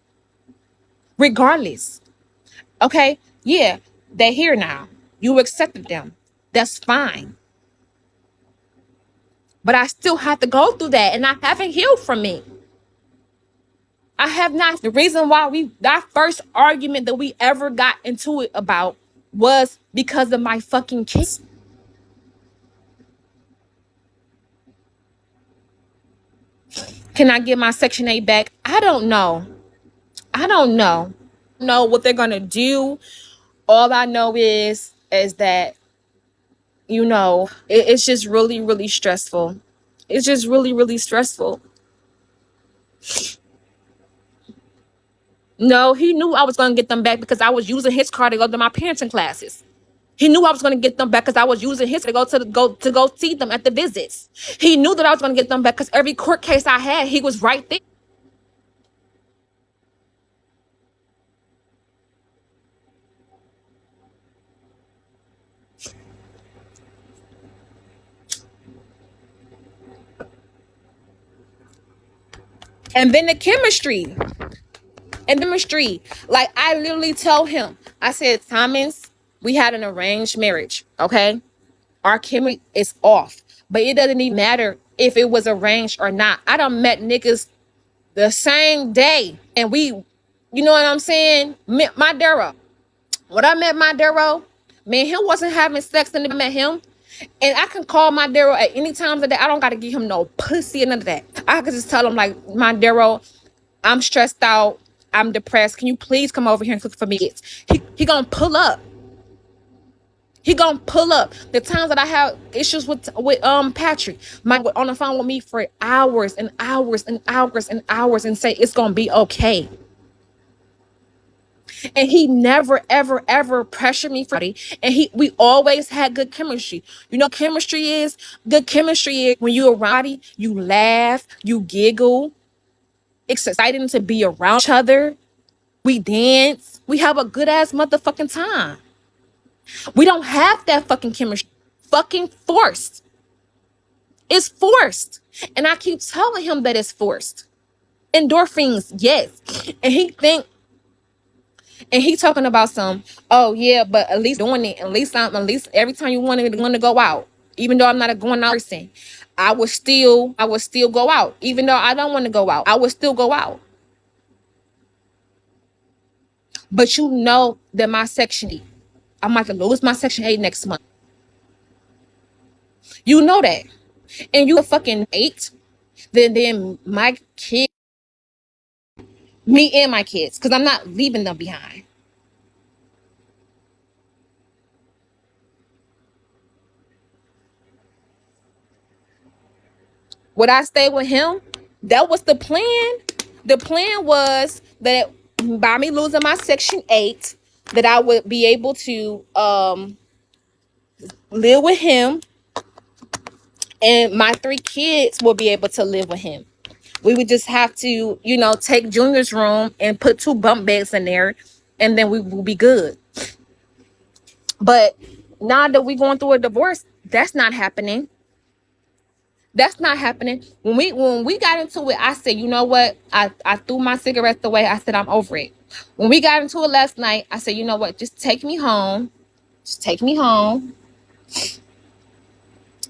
Okay? Yeah. They're here now. You accepted them. That's fine. But I still have to go through that. And I haven't healed from it. I have not. The reason why that first argument that we ever got into it about was because of my fucking kids. Can I get my Section 8 back? I don't know. Know what they're gonna do. All I know is that it's just really, really stressful. It's just really, really stressful. No, he knew I was gonna get them back because I was using his car to go to my parenting classes. He knew I was going to get them back because I was using his to go see them at the visits. He knew that I was going to get them back because every court case I had, he was right there. And then the chemistry. Like, I literally tell him, I said, Thomas, we had an arranged marriage, okay? Our chemistry is off. But it doesn't even matter if it was arranged or not. I done met niggas the same day. And we, you know what I'm saying? My Darrow. When I met my Darrow, me and him wasn't having sex until I met him. And I can call my Darrow at any time of the day. I don't got to give him no pussy or none of that. I can just tell him, like, my Darrow, I'm stressed out. I'm depressed. Can you please come over here and cook for me? He gonna pull up. He gonna pull up. The times that I have issues with Patrick, on the phone with me for hours and hours and hours and hours and say it's gonna be okay. And he never, ever, ever pressured me for it. And we always had good chemistry. You know, chemistry is good chemistry is when you're around, you laugh, you giggle. It's exciting to be around each other. We dance. We have a good ass motherfucking time. We don't have that fucking chemistry. Fucking forced. It's forced. And I keep telling him that it's forced. Endorphins, yes. And he talking about some, oh yeah, but at least doing it. At least every time you want to go out, even though I'm not a going out person, I would still go out. Even though I don't want to go out, I would still go out. But you know that my section 8, I'm about to lose my section 8 next month. You know that. And you a fucking 8, then my kid, me and my kids, because I'm not leaving them behind. Would I stay with him? That was the plan. The plan was that by me losing my section 8, that I would be able to live with him, and my 3 kids will be able to live with him. We would just have to, you know, take Junior's room and put 2 bunk beds in there, and then we will be good. But now that we're going through a divorce, that's not happening. That's not happening. When we got into it, I said, you know what? I threw my cigarettes away. I said, I'm over it. When we got into it last night, I said, you know what? Just take me home. Just take me home.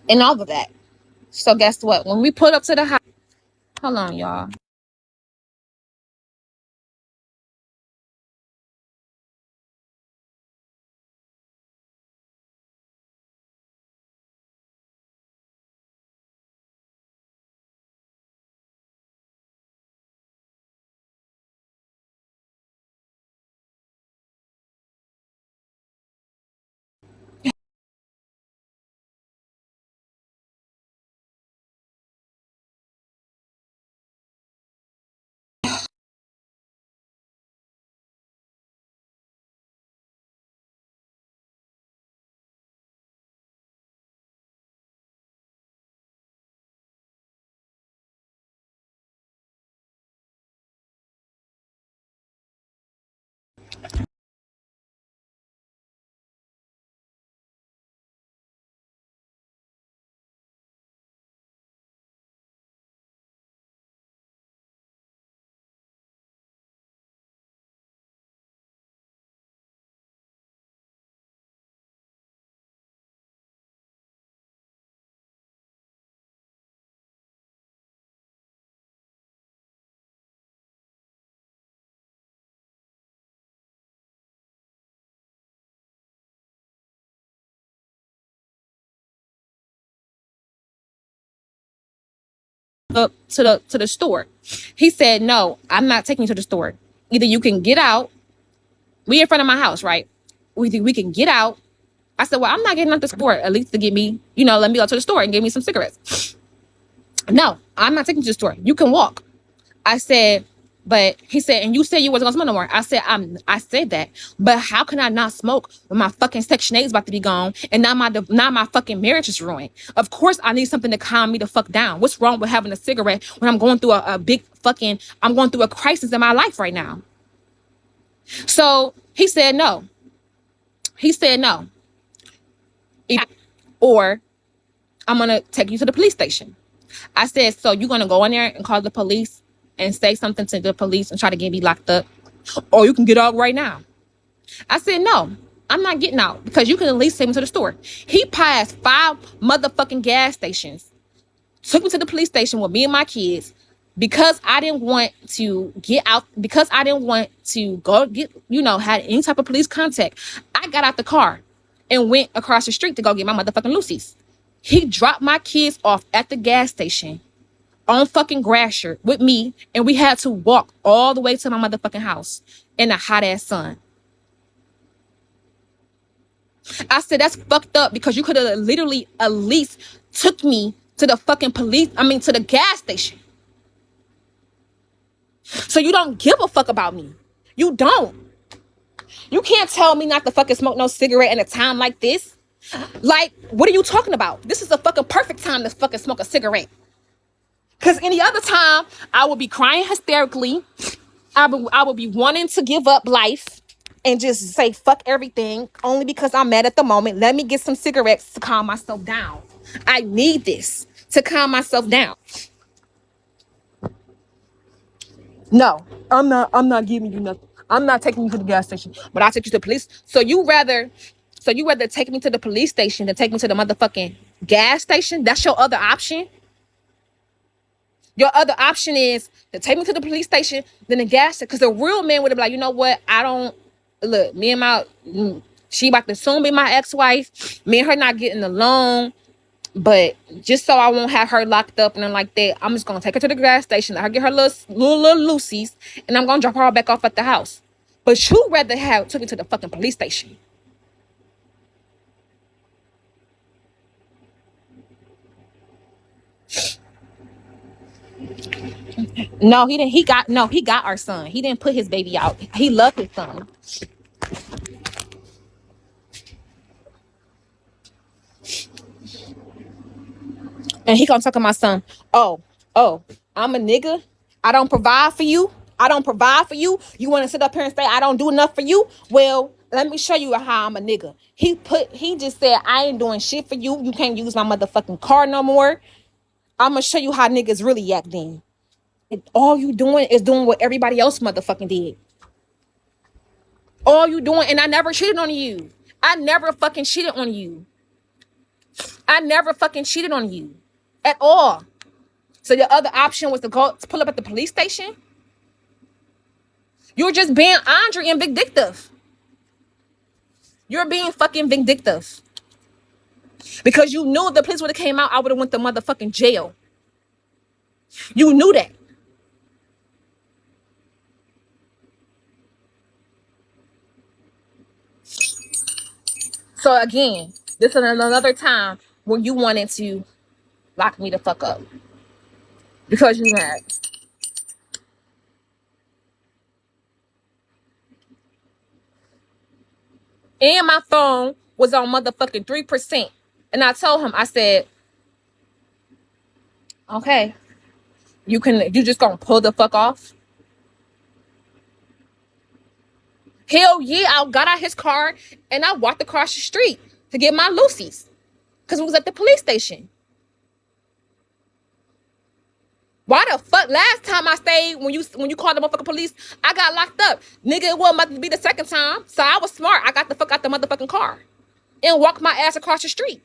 And all of that. So guess what? When we put up to the house, hold on, y'all. Up to the store. He said, no, I'm not taking you to the store. Either you can get out. We in front of my house, right? We can get out. I said, well, I'm not getting out the store, at least to get me, you know, let me go to the store and give me some cigarettes. No, I'm not taking you to the store. You can walk. I said, But he said, and you said you wasn't gonna smoke no more. I said that. But how can I not smoke when my fucking Section 8 is about to be gone and now my fucking marriage is ruined? Of course I need something to calm me the fuck down. What's wrong with having a cigarette when I'm going through I'm going through a crisis in my life right now? So he said no. He said no. Or I'm gonna take you to the police station. I said, so you're gonna go in there and call the police and say something to the police and try to get me locked up, or you can get out right now. I said, no, I'm not getting out because you can at least take me to the store. He passed 5 motherfucking gas stations, took me to the police station with me and my kids because I didn't want to get out, because I didn't want to go get, had any type of police contact. I got out the car and went across the street to go get my motherfucking Lucy's. He dropped my kids off at the gas station on fucking Grasher with me, and we had to walk all the way to my motherfucking house in the hot ass sun. I said, that's fucked up because you could have literally at least took me to the fucking to the gas station. So you don't give a fuck about me. You don't. You can't tell me not to fucking smoke no cigarette in a time like this. Like, what are you talking about? This is a fucking perfect time to fucking smoke a cigarette. Because any other time, I would be crying hysterically. I would be wanting to give up life and just say fuck everything only because I'm mad at the moment. Let me get some cigarettes to calm myself down. I need this to calm myself down. No, I'm not giving you nothing. I'm not taking you to the gas station, but I'll take you to the police. So you rather take me to the police station than take me to the motherfucking gas station? That's your other option? Your other option is to take me to the police station, then the gas station. Because the real man would have been like, you know what? She about to soon be my ex-wife. Me and her not getting along. But just so I won't have her locked up and like that, I'm just going to take her to the gas station, let her get her little Lucy's, and I'm going to drop her back off at the house. But you rather have took me to the fucking police station. No, he didn't. He got our son. He didn't put his baby out. He loved his son. And he gonna talk to my son. Oh, I'm a nigga. I don't provide for you. You want to sit up here and say I don't do enough for you? Well, let me show you how I'm a nigga. He just said I ain't doing shit for you. You can't use my motherfucking car no more. I'm gonna show you how niggas really act then. And all you doing is doing what everybody else motherfucking did. All you doing, and I never cheated on you. I never fucking cheated on you. At all. So the other option was to pull up at the police station. You're just being Andre and vindictive. You're being fucking vindictive. Because you knew if the police would have came out, I would have went to motherfucking jail. You knew that. So again, this is another time when you wanted to lock me the fuck up. Because you mad. And my phone was on motherfucking 3%. And I told him, I said, okay, you just gonna pull the fuck off? Hell yeah, I got out his car and I walked across the street to get my Lucy's. Because it was at the police station. Why the fuck? Last time I stayed, when you called the motherfucking police, I got locked up. Nigga, it wasn't about to be the second time. So I was smart. I got the fuck out the motherfucking car and walked my ass across the street.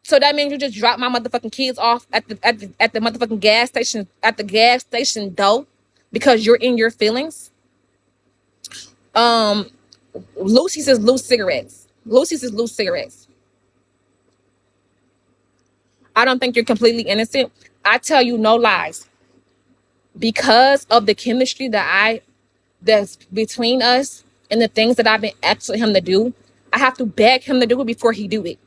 So that means you just dropped my motherfucking kids off at the motherfucking gas station, at the gas station though, because you're in your feelings. Lucy's is loose cigarettes. I don't think you're completely innocent. I tell you no lies. Because of the chemistry that's between us and the things that I've been asking him to do, I have to beg him to do it before he do it.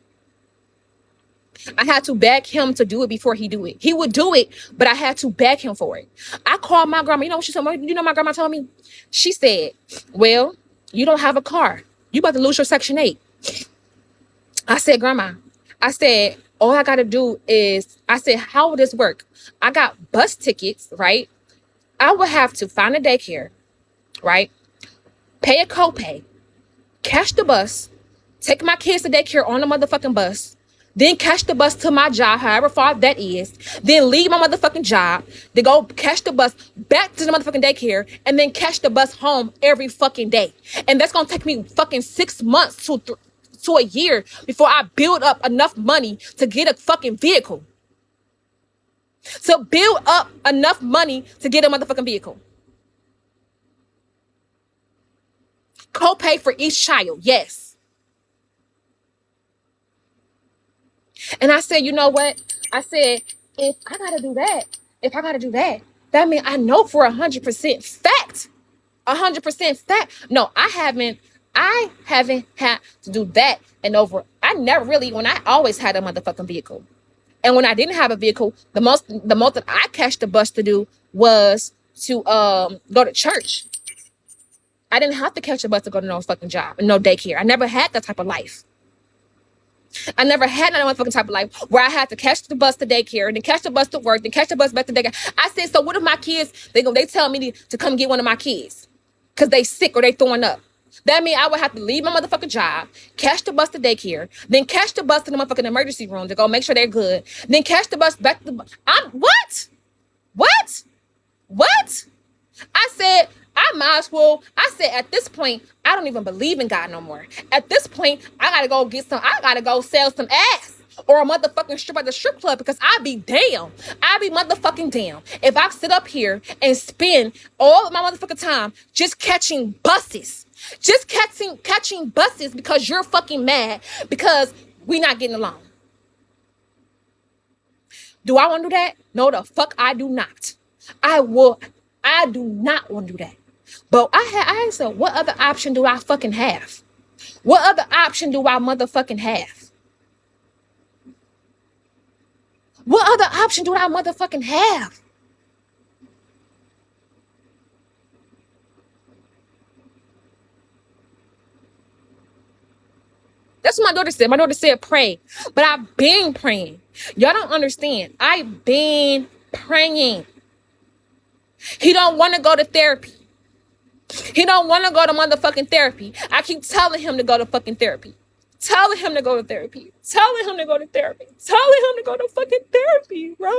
I had to beg him to do it before he do it. He would do it, but I had to beg him for it. I called my grandma. You know what she told me? You know my grandma told me? She said, well, you don't have a car. You about to lose your Section 8. I said, Grandma, I said, all I got to do is, I said, how will this work? I got bus tickets, right? I would have to find a daycare, right? Pay a copay, catch the bus, take my kids to daycare on the motherfucking bus, then catch the bus to my job, however far that is, then leave my motherfucking job, then go catch the bus back to the motherfucking daycare, and then catch the bus home every fucking day. And that's gonna take me fucking 6 months to a year before I build up enough money to get a fucking vehicle. To build up enough money to get a motherfucking vehicle. Copay for each child, yes. And I said, you know what? I said, if I gotta do that, that means I know for 100% fact, 100% fact. No, I haven't had to do that and over. I never really, when I always had a motherfucking vehicle. And when I didn't have a vehicle, the most that I catch the bus to do was to go to church. I didn't have to catch a bus to go to no fucking job and no daycare. I never had that type of life. I never had that motherfucking type of life where I had to catch the bus to daycare and then catch the bus to work, then catch the bus back to daycare. I said, so what if my kids, they tell me to come get one of my kids because they sick or they throwing up? That means I would have to leave my motherfucking job, catch the bus to daycare, then catch the bus to the motherfucking emergency room to go make sure they're good, then catch the bus back to the... What? I said, I might as well. I said, at this point, I don't even believe in God no more. At this point, I gotta go sell some ass or a motherfucking strip at the strip club because I be motherfucking damn if I sit up here and spend all of my motherfucking time just catching buses. Just catching buses because you're fucking mad because we not getting along. Do I want to do that? No, the fuck I do not. I do not want to do that. But I said, what other option do I fucking have? What other option do I motherfucking have? What other option do I motherfucking have? That's what my daughter said. My daughter said pray. But I've been praying. Y'all don't understand. I've been praying. He don't want to go to therapy. He don't want to go to motherfucking therapy. I keep telling him to go to fucking therapy. Telling him to go to therapy. Telling him to go to therapy. Telling him to go to fucking therapy, bro.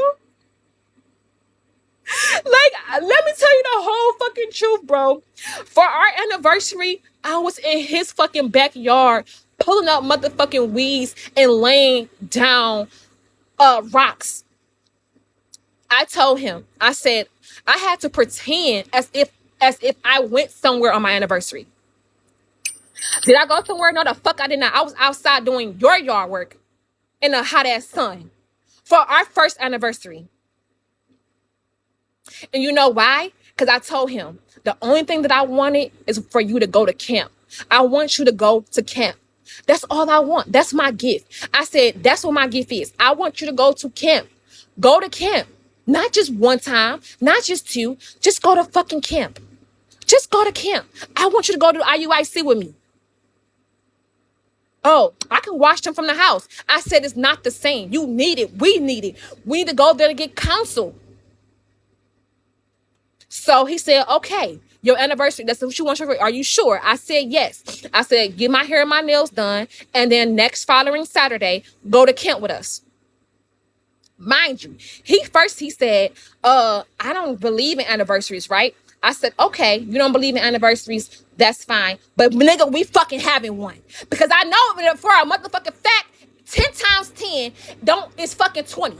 Like, let me tell you the whole fucking truth, bro. For our anniversary, I was in his fucking backyard pulling out motherfucking weeds and laying down rocks. I told him, I said, I had to pretend as if I went somewhere on my anniversary. Did I go somewhere? No, the fuck I did not. I was outside doing your yard work in the hot ass sun for our first anniversary. And you know why? Because I told him the only thing that I wanted is for you to go to camp. I want you to go to camp. That's all I want. That's my gift. I said, that's what my gift is. I want you to go to camp. Go to camp. Not just one time, not just two. Just go to fucking camp. Just go to camp. I want you to go to IUIC with me. Oh, I can watch them from the house. I said it's not the same. You need it. We need it. We need to go there to get counsel. So he said, okay, your anniversary, that's what you want. Are you sure? I said, yes. I said, get my hair and my nails done. And then next following Saturday, go to camp with us. Mind you, he said, I don't believe in anniversaries, right? I said, okay, you don't believe in anniversaries. That's fine. But nigga, we fucking having one. Because I know for a motherfucking fact, 10 times 10 is fucking 20.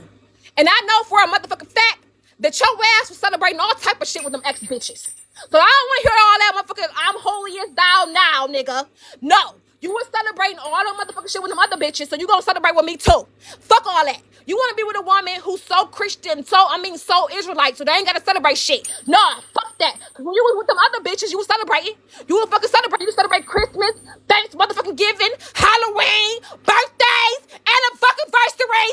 And I know for a motherfucking fact that your ass was celebrating all type of shit with them ex-bitches. So I don't want to hear all that motherfucking I'm holy as thou now, nigga. No. You were celebrating all that motherfucking shit with them other bitches, so you gonna celebrate with me too. Fuck all that. You want to be with a woman who's so Christian, so Israelite, so they ain't gotta celebrate shit. Nah, fuck that. Cause when you was with them other bitches, you was celebrating. You was fucking celebrating. You celebrate Christmas, thanks, motherfucking giving, Halloween, birthdays, and a fucking anniversary.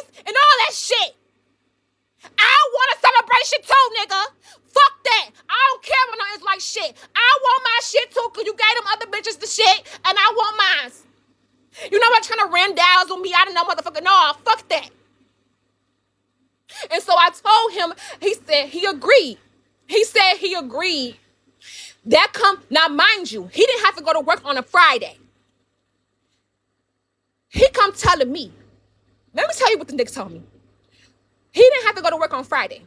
start trying to randazzle me. I don't know, motherfucker. No, fuck that. And so I told him, he said he agreed. He said he agreed. That come, now mind you, he didn't have to go to work on a Friday. He come telling me, let me tell you what the nigga told me. He didn't have to go to work on Friday,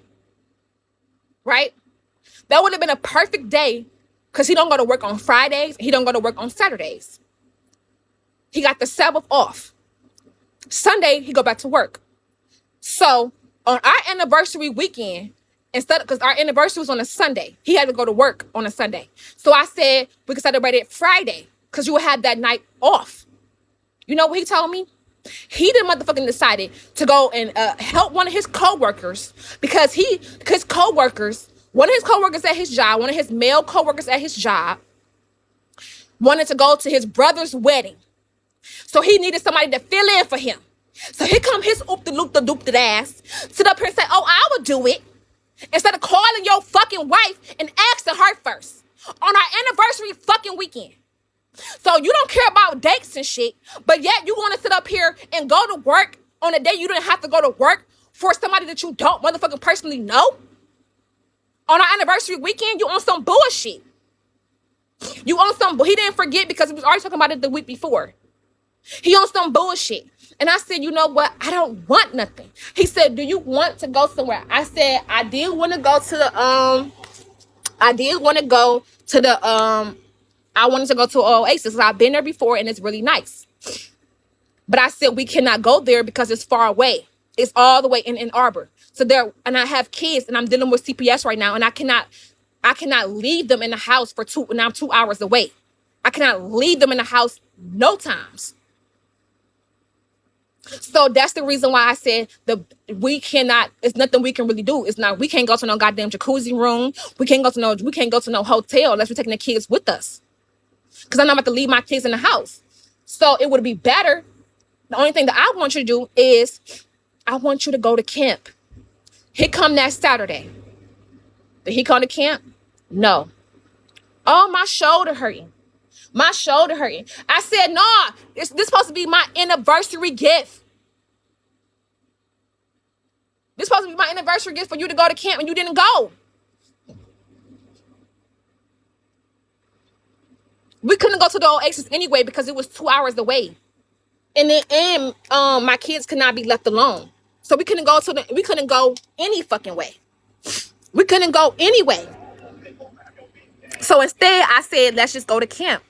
right? That would have been a perfect day because he don't go to work on Fridays. He don't go to work on Saturdays. He got the Sabbath off. Sunday, he go back to work. So on our anniversary weekend, instead of, because our anniversary was on a Sunday, he had to go to work on a Sunday. So I said we could celebrate it Friday because you would have that night off. You know what he told me? He done motherfucking decided to go and help one of his coworkers because his coworkers, one of his coworkers at his job, one of his male coworkers at his job, wanted to go to his brother's wedding. So he needed somebody to fill in for him. So here come his oop-de-loop-de-doop-de ass, sit up here and say, oh, I would do it. Instead of calling your fucking wife and asking her first on our anniversary fucking weekend. So you don't care about dates and shit, but yet you want to sit up here and go to work on a day you didn't have to go to work for somebody that you don't motherfucking personally know? On our anniversary weekend, you on some bullshit. You on some, he didn't forget because he was already talking about it the week before. He on some bullshit. And I said, you know what? I don't want nothing. He said, do you want to go somewhere? I said, I did want to go to the, I wanted to go to Oasis. I've been there before and it's really nice. But I said, we cannot go there because it's far away. It's all the way in Ann Arbor. So there, and I have kids and I'm dealing with CPS right now. And I cannot leave them in the house and I'm 2 hours away. I cannot leave them in the house no times. So that's the reason why I said it's nothing we can really do. We can't go to no goddamn jacuzzi room. We can't go to no hotel unless we're taking the kids with us. Because I'm not about to leave my kids in the house. So it would be better. The only thing that I want you to do is I want you to go to camp. He come that Saturday. Did he come to camp? No. Oh, my shoulder hurting. My shoulder hurting. I said, nah, this supposed to be my anniversary gift. This supposed to be my anniversary gift for you to go to camp and you didn't go. We couldn't go to the Oasis anyway because it was 2 hours away. And my kids could not be left alone. So we couldn't go any fucking way. We couldn't go anyway. So instead I said, let's just go to camp.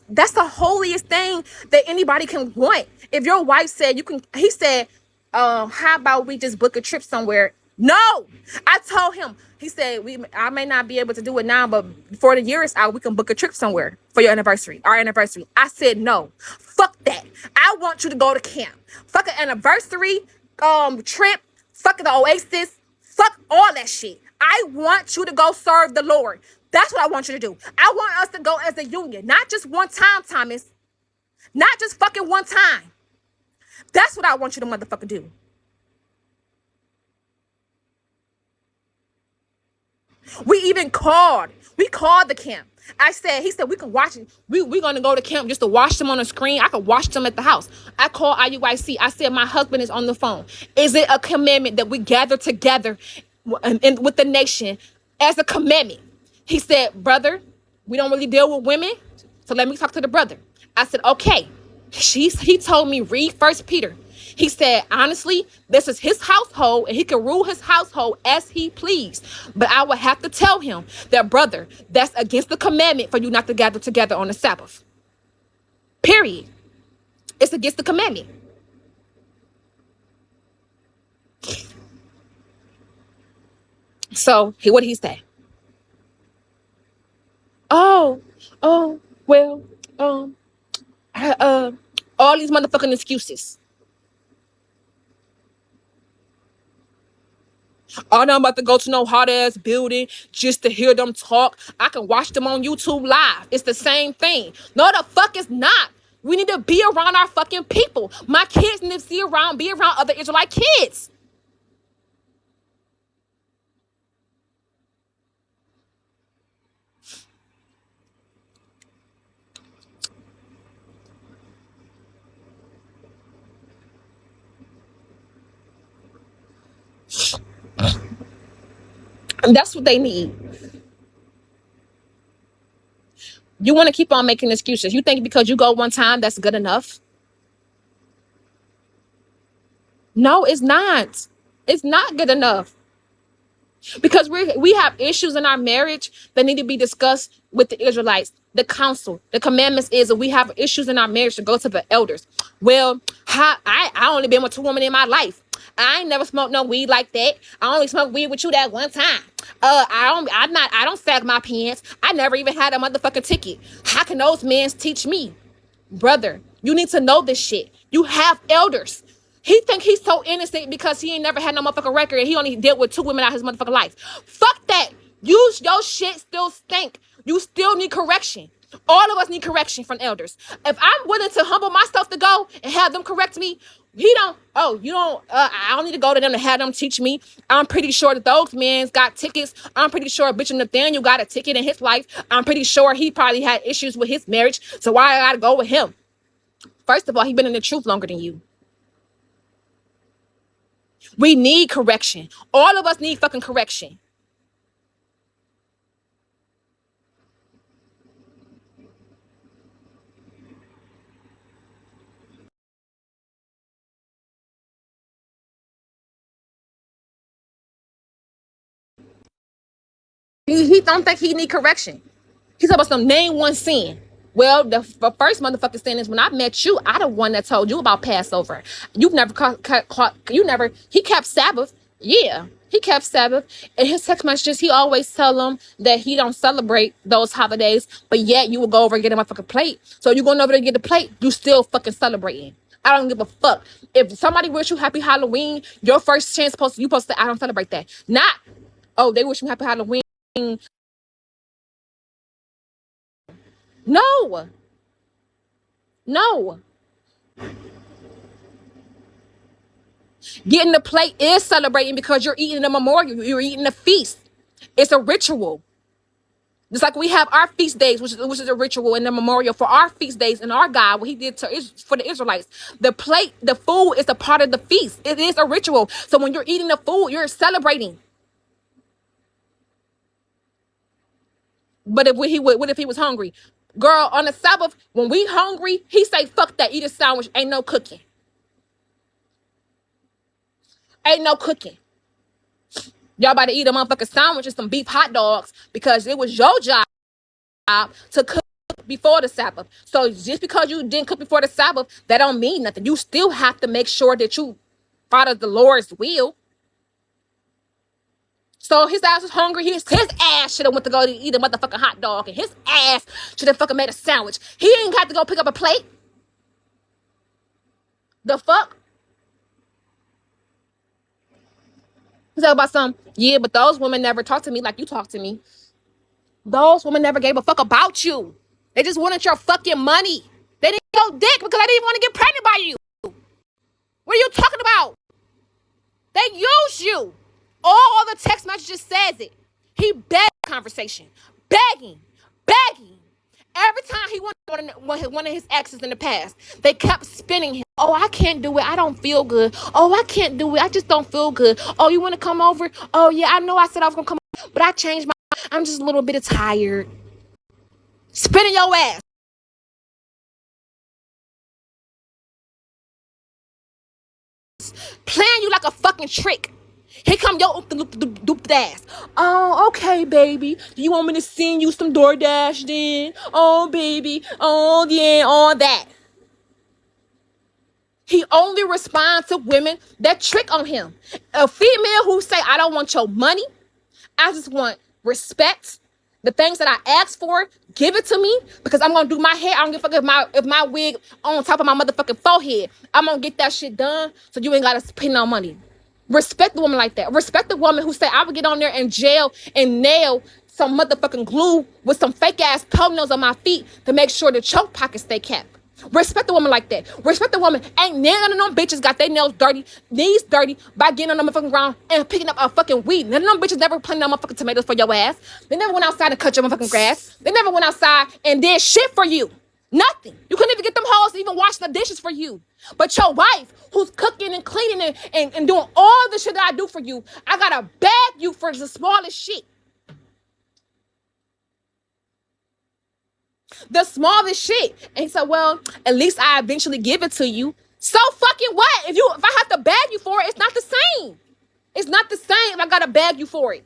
That's the holiest thing that anybody can want. If your wife said he said, how about we just book a trip somewhere? No, I told him, he said, I may not be able to do it now, but before the year is out, we can book a trip somewhere for your anniversary, our anniversary. I said, no, fuck that. I want you to go to camp. Fuck an anniversary, trip, fuck the Oasis, fuck all that shit. I want you to go serve the Lord. That's what I want you to do. I want us to go as a union, not just one time, Thomas. Not just fucking one time. That's what I want you to motherfucker do. We called the camp. He said, we can watch it. We're going to go to camp just to watch them on the screen. I could watch them at the house. I called IUIC. I said, my husband is on the phone. Is it a commandment that we gather together with the nation as a commandment? He said, brother, we don't really deal with women. So let me talk to the brother. I said, okay. He told me, read 1 Peter. He said, honestly, this is his household and he can rule his household as he please. But I would have to tell him that, brother, that's against the commandment for you not to gather together on the Sabbath. Period. It's against the commandment. So what did he say? Oh, well, all these motherfucking excuses. Oh, no, I'm about to go to no hot-ass building just to hear them talk. I can watch them on YouTube live. It's the same thing. No, the fuck it's not. We need to be around our fucking people. My kids need to be around other Israelite kids. And that's what they need. You want to keep on making excuses. You think because you go one time, that's good enough? No, it's not. It's not good enough. Because we have issues in our marriage that need to be discussed with the Israelites, the council. The commandments is that we have issues in our marriage to go to the elders. Well, I only been with two women in my life. I ain't never smoked no weed like that. I only smoked weed with you that one time. I don't sag my pants. I never even had a motherfucking ticket. How can those men teach me? Brother, you need to know this shit. You have elders. He think he's so innocent because he ain't never had no motherfucking record and he only dealt with two women out his motherfucking life. Fuck that. Your shit still stink. You still need correction. All of us need correction from elders. If I'm willing to humble myself to go and have them correct me, I don't need to go to them to have them teach me. I'm pretty sure that those men got tickets. I'm pretty sure Bishop Nathaniel got a ticket in his life. I'm pretty sure he probably had issues with his marriage. So why I gotta go with him? First of all, he been in the truth longer than you. We need correction. All of us need fucking correction. He don't think he need correction. He's about some name one sin. Well, the first motherfucking sin is when I met you, I the one that told you about Passover. You've never he kept Sabbath. Yeah, he kept Sabbath. In his text messages, he always tell them that he don't celebrate those holidays, but yet you will go over and get a motherfucking plate. So you going over there to get the plate, you still fucking celebrating. I don't give a fuck. If somebody wish you happy Halloween, your first chance you supposed to say, I don't celebrate that. Not, oh, they wish you happy Halloween. No, no. Getting the plate is celebrating because you're eating a memorial. You're eating a feast. It's a ritual. Just like we have our feast days, which is a ritual and a memorial for our feast days and our God, what he did for the Israelites. The plate, the food is a part of the feast. It is a ritual. So when you're eating the food, you're celebrating. But what if he was hungry? Girl, on the Sabbath, when we hungry, he say, fuck that, eat a sandwich, ain't no cooking. Ain't no cooking. Y'all about to eat a motherfucking sandwich and some beef hot dogs because it was your job to cook before the Sabbath. So just because you didn't cook before the Sabbath, that don't mean nothing. You still have to make sure that you follow the Lord's will. So his ass was hungry. His ass should have went to go to eat a motherfucking hot dog, and his ass should have fucking made a sandwich. He ain't got to go pick up a plate. The fuck? He's talking about some, yeah, but those women never talk to me like you talk to me. Those women never gave a fuck about you. They just wanted your fucking money. They didn't get your dick because they didn't want to get pregnant by you. What are you talking about? They use you. All the text messages says it. He begged conversation. Begging. Every time he went on one of his exes in the past, they kept spinning him. Oh, I can't do it. I don't feel good. Oh, I can't do it. I just don't feel good. Oh, you want to come over? Oh, yeah, I know I said I was going to come over, but I changed my mind. I'm just a little bit tired. Spinning your ass. Playing you like a fucking trick. Here come your oop ass. Oh, okay, baby. Do you want me to send you some DoorDash then? Oh, baby. Oh, yeah, all that. He only responds to women that trick on him. A female who say, I don't want your money. I just want respect. The things that I ask for, give it to me because I'm gonna do my hair. I don't give a fuck if my wig on top of my motherfucking forehead. I'm gonna get that shit done so you ain't gotta spend no money. Respect the woman like that. Respect the woman who say I would get on there and jail and nail some motherfucking glue with some fake ass toenails on my feet to make sure the choke pockets stay kept. Respect the woman like that. Respect the woman. Ain't none of them bitches got their nails dirty, knees dirty by getting on the motherfucking ground and picking up a fucking weed. None of them bitches never planted no motherfucking tomatoes for your ass. They never went outside and cut your motherfucking grass. They never went outside and did shit for you. Nothing. You couldn't even get them hoes to even wash the dishes for you. But your wife, who's cooking and cleaning and doing all the shit that I do for you, I gotta beg you for the smallest shit. The smallest shit. And he said, well, at least I eventually give it to you. So fucking what? If I have to beg you for it, it's not the same. It's not the same if I gotta beg you for it.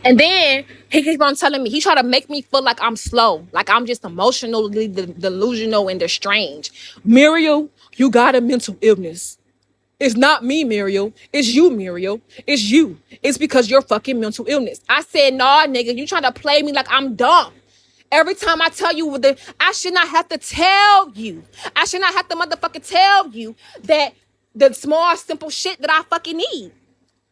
And then he keeps on telling me, he try to make me feel like I'm slow, like I'm just emotionally delusional and strange. Muriel, you got a mental illness. It's not me, Muriel. It's you, Muriel. It's you. It's because you're fucking mental illness. I said, nah, nigga, you trying to play me like I'm dumb. Every time I tell you, I should not have to tell you. I should not have to motherfucking tell you that the small, simple shit that I fucking need.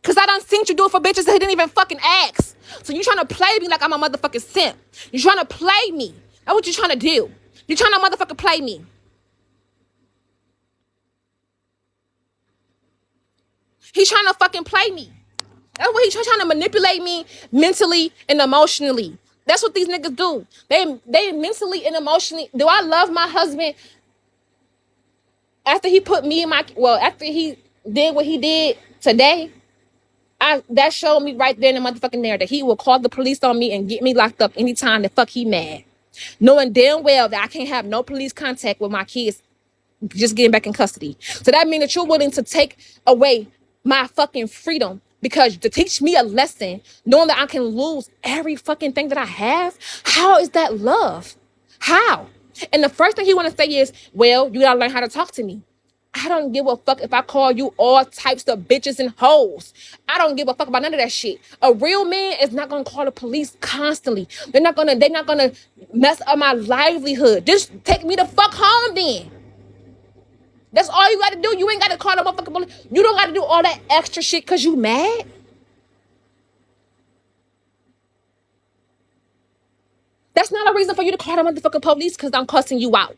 Because I done seen you do it for bitches that didn't even fucking ask. So you trying to play me like I'm a motherfucking simp. You trying to play me. That's what you trying to do. You trying to motherfucking play me. He's trying to fucking play me. That's what he's trying to manipulate me mentally and emotionally. That's what these niggas do. They mentally and emotionally. Do I love my husband? After he put me in after he did what he did today, that showed me right there in the motherfucking narrative. He will call the police on me and get me locked up anytime the fuck he mad. Knowing damn well that I can't have no police contact with my kids just getting back in custody. So that means that you're willing to take away my fucking freedom because to teach me a lesson, knowing that I can lose every fucking thing that I have. How is that love? How? And the first thing he want to say is, well, you gotta learn how to talk to me. I don't give a fuck if I call you all types of bitches and hoes. I don't give a fuck about none of that shit. A real man is not gonna call the police constantly. They're not gonna mess up my livelihood. Just take me the fuck home then. That's all you gotta do. You ain't gotta call the motherfucking police. You don't gotta do all that extra shit because you mad. That's not a reason for you to call the motherfucking police because I'm cussing you out.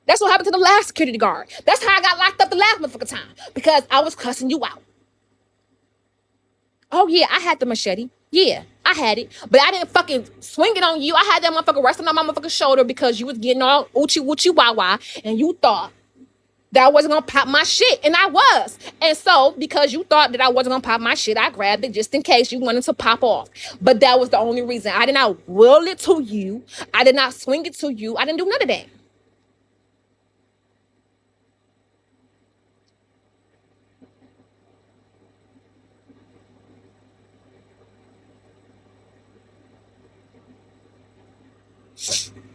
That's what happened to the last security guard. That's how I got locked up the last motherfucking time. Because I was cussing you out. Oh yeah, I had the machete. Yeah, I had it. But I didn't fucking swing it on you. I had that motherfucker resting on my motherfucking shoulder because you was getting all oochie woochie wah wah. And you thought that I wasn't gonna pop my shit. And I was. And so, because you thought that I wasn't gonna pop my shit, I grabbed it just in case you wanted to pop off. But that was the only reason. I did not will it to you. I did not swing it to you. I didn't do none of that.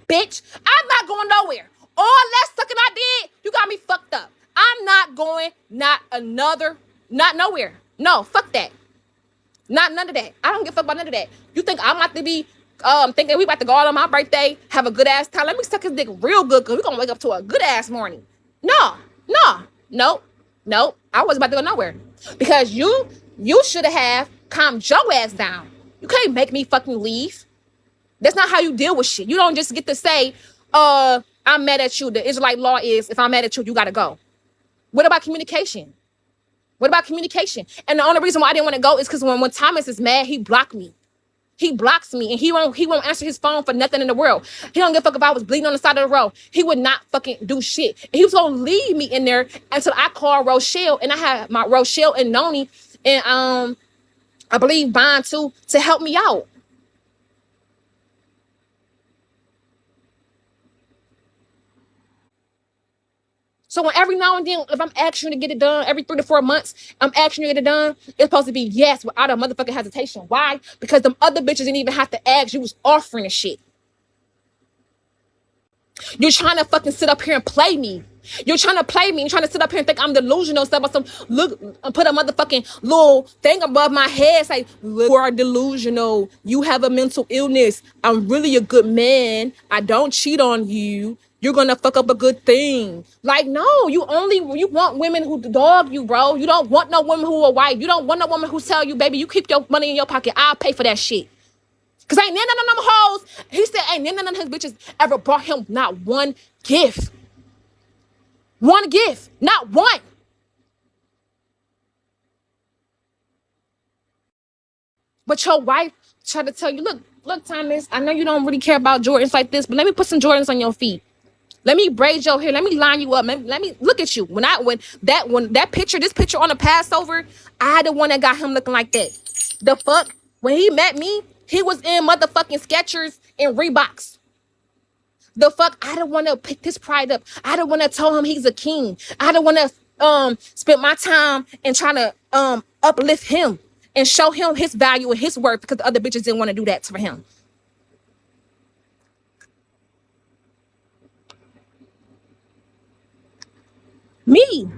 Bitch, I'm not going nowhere. All that sucking I did, you got me fucked up. I'm not going, not nowhere. No, fuck that. Not none of that. I don't give a fuck about none of that. You think I'm about to be thinking we about to go out on my birthday, have a good ass time? Let me suck his dick real good because we're gonna wake up to a good ass morning. No. I wasn't about to go nowhere. Because you should have calmed your ass down. You can't make me fucking leave. That's not how you deal with shit. You don't just get to say, I'm mad at you. The Israelite law is, if I'm mad at you, you gotta go. What about communication? What about communication? And the only reason why I didn't want to go is because when Thomas is mad, he blocked me. He blocks me and he won't answer his phone for nothing in the world. He don't give a fuck if I was bleeding on the side of the road. He would not fucking do shit. And he was gonna leave me in there until I called Rochelle, and I had my Rochelle and Noni and I believe Bond too to help me out. So when every now and then, if I'm asking you to get it done every 3 to 4 months, I'm asking you to get it done, it's supposed to be yes without a motherfucking hesitation. Why? Because them other bitches didn't even have to ask. You was offering the shit. You're trying to fucking sit up here and play me. You're trying to play me. You're trying to sit up here and think I'm delusional. Stuff about some look, put a motherfucking little thing above my head. Say, look, you are delusional. You have a mental illness. I'm really a good man. I don't cheat on you. you're gonna fuck up a good thing. Like, no, you want women who dog you, bro. You don't want no woman who a wife. You don't want no woman who tell you, baby, you keep your money in your pocket. I'll pay for that shit. Cause ain't none of them hoes. He said ain't none of his bitches ever brought him not one gift. One gift. Not one. But your wife tried to tell you, look, Thomas, I know you don't really care about Jordans like this, but let me put some Jordans on your feet. Let me braid your hair. Let me line you up. Let me look at you. This picture on the Passover, I the one that got him looking like that. The fuck? When he met me, he was in motherfucking Skechers and Reeboks. The fuck? I don't want to pick his pride up. I don't want to tell him he's a king. I don't want to spend my time and trying to uplift him and show him his value and his worth because the other bitches didn't want to do that for him. Me.